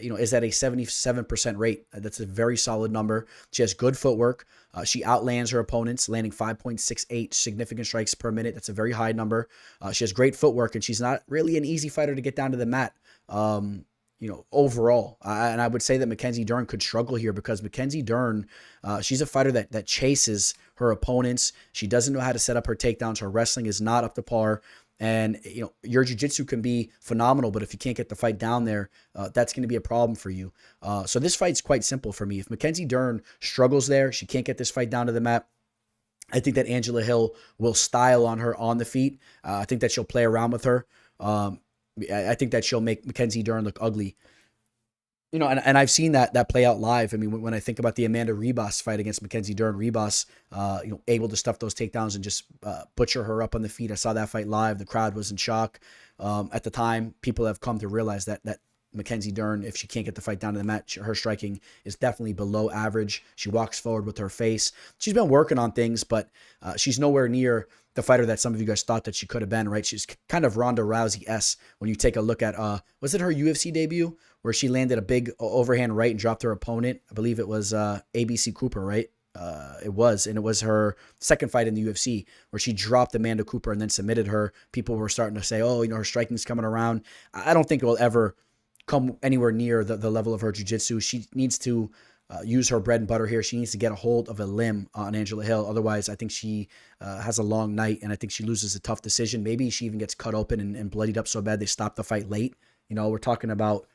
is at a 77% rate. That's a very solid number. She has good footwork. She outlands her opponents, landing 5.68 significant strikes per minute. That's a very high number. She has great footwork, and she's not really an easy fighter to get down to the mat. Overall. And I would say that Mackenzie Dern could struggle here because Mackenzie Dern, she's a fighter that chases her opponents. She doesn't know how to set up her takedowns. Her wrestling is not up to par. And, your jiu-jitsu can be phenomenal, but if you can't get the fight down there, that's going to be a problem for you. So this fight's quite simple for me. If Mackenzie Dern struggles there, she can't get this fight down to the mat, I think that Angela Hill will style on her on the feet. I think that she'll play around with her. I think that she'll make Mackenzie Dern look ugly. And I've seen that play out live. I mean, when I think about the Amanda Ribas fight against Mackenzie Dern, Ribas, able to stuff those takedowns and just butcher her up on the feet. I saw that fight live. The crowd was in shock. At the time, people have come to realize that Mackenzie Dern, if she can't get the fight down to the mat, her striking is definitely below average. She walks forward with her face. She's been working on things, but she's nowhere near the fighter that some of you guys thought that she could have been, right? She's kind of Ronda Rousey-esque when you take a look at, was it her UFC debut where she landed a big overhand right and dropped her opponent? I believe it was ABC Cooper, right? It was her second fight in the UFC where she dropped Amanda Cooper and then submitted her. People were starting to say, her striking's coming around. I don't think it will ever come anywhere near the level of her jiu-jitsu. She needs to use her bread and butter here. She needs to get a hold of a limb on Angela Hill. Otherwise, I think she has a long night, and I think she loses a tough decision. Maybe she even gets cut open and bloodied up so bad they stop the fight late. We're talking about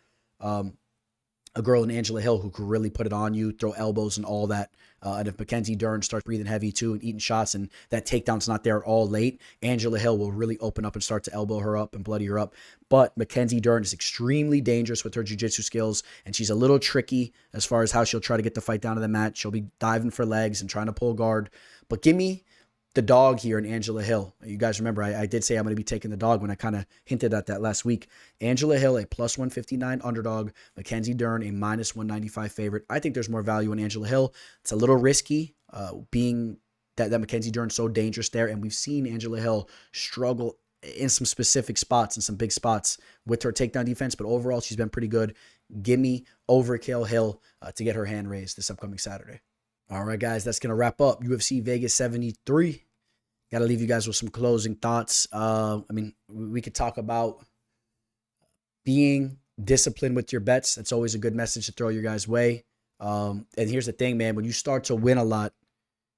a girl in Angela Hill who could really put it on you, throw elbows and all that. And if Mackenzie Dern starts breathing heavy too and eating shots and that takedown's not there at all late, Angela Hill will really open up and start to elbow her up and bloody her up. But Mackenzie Dern is extremely dangerous with her jiu-jitsu skills, and she's a little tricky as far as how she'll try to get the fight down to the mat. She'll be diving for legs and trying to pull guard. But give me the dog here in Angela Hill. You guys remember I did say I'm going to be taking the dog when I kind of hinted at that last week. Angela Hill, a plus 159 underdog. Mackenzie Dern, a minus 195 favorite. I think there's more value in Angela Hill. It's a little risky being that Mackenzie Dern's so dangerous there. And we've seen Angela Hill struggle in some specific spots and some big spots with her takedown defense. But overall, she's been pretty good. Give me Overkill Hill to get her hand raised this upcoming Saturday. All right, guys, that's going to wrap up UFC Vegas 73. Got to leave you guys with some closing thoughts. We could talk about being disciplined with your bets. That's always a good message to throw your guys' way. And here's the thing, man. When you start to win a lot,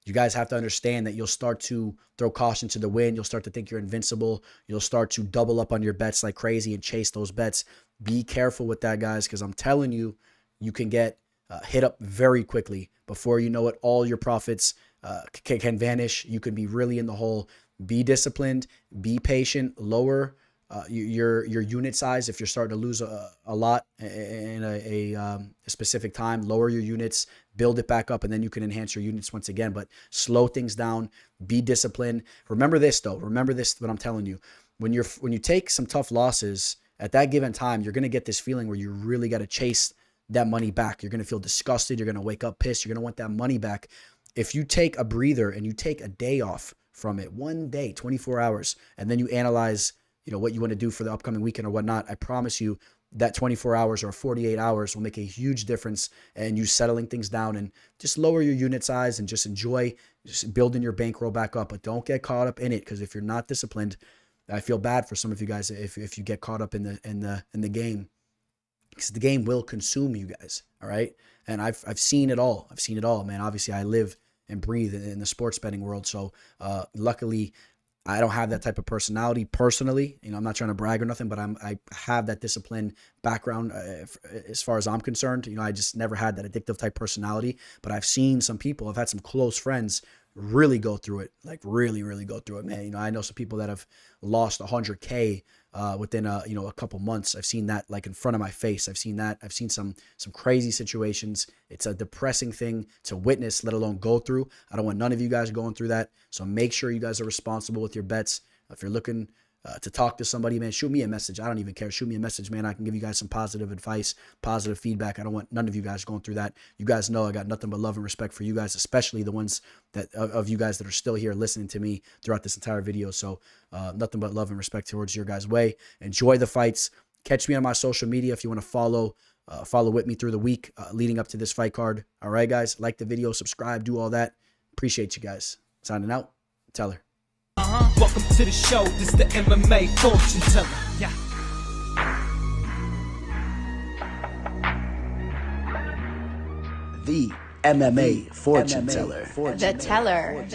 you guys have to understand that you'll start to throw caution to the wind. You'll start to think you're invincible. You'll start to double up on your bets like crazy and chase those bets. Be careful with that, guys, because I'm telling you, you can get hit up very quickly. Before you know it, all your profits can vanish. You can be really in the hole. Be disciplined. Be patient. Lower your unit size if you're starting to lose a lot in a specific time. Lower your units. Build it back up, and then you can enhance your units once again. But slow things down. Be disciplined. Remember this, though. Remember this, what I'm telling you. When you take some tough losses, at that given time, you're going to get this feeling where you really got to chase that money back. You're going to feel disgusted. You're going to wake up pissed. You're going to want that money back. If you take a breather and you take a day off from it, 1 day, 24 hours, and then you analyze, what you want to do for the upcoming weekend or whatnot, I promise you that 24 hours or 48 hours will make a huge difference in you settling things down and just lower your unit size and just enjoy just building your bankroll back up. But don't get caught up in it, because if you're not disciplined, I feel bad for some of you guys if you get caught up in the game. because the game will consume you guys. All right. And I've seen it all. I've seen it all, man. Obviously, I live and breathe in the sports betting world. So luckily, I don't have that type of personality personally. You know, I'm not trying to brag or nothing, but I have that disciplined background as far as I'm concerned. You know, I just never had that addictive type personality. But I've seen some people, I've had some close friends really go through it, like really, really go through it, man. You know, I know some people that have lost 100K within a couple months. I've seen that like in front of my face. I've seen that. I've seen some crazy situations. It's a depressing thing to witness, let alone go through. I don't want none of you guys going through that. So make sure you guys are responsible with your bets. If you're looking to talk to somebody, man, shoot me a message. I don't even care. Shoot me a message, man. I can give you guys some positive advice, positive feedback. I don't want none of you guys going through that. You guys know I got nothing but love and respect for you guys, especially the ones that of you guys that are still here listening to me throughout this entire video. So nothing but love and respect towards your guys' way. Enjoy the fights. Catch me on my social media if you want to follow with me through the week leading up to this fight card. All right, guys. Like the video, subscribe, do all that. Appreciate you guys. Signing out. Teller. Welcome to the show, this the MMA fortune teller. Yeah. The MMA fortune teller. The teller.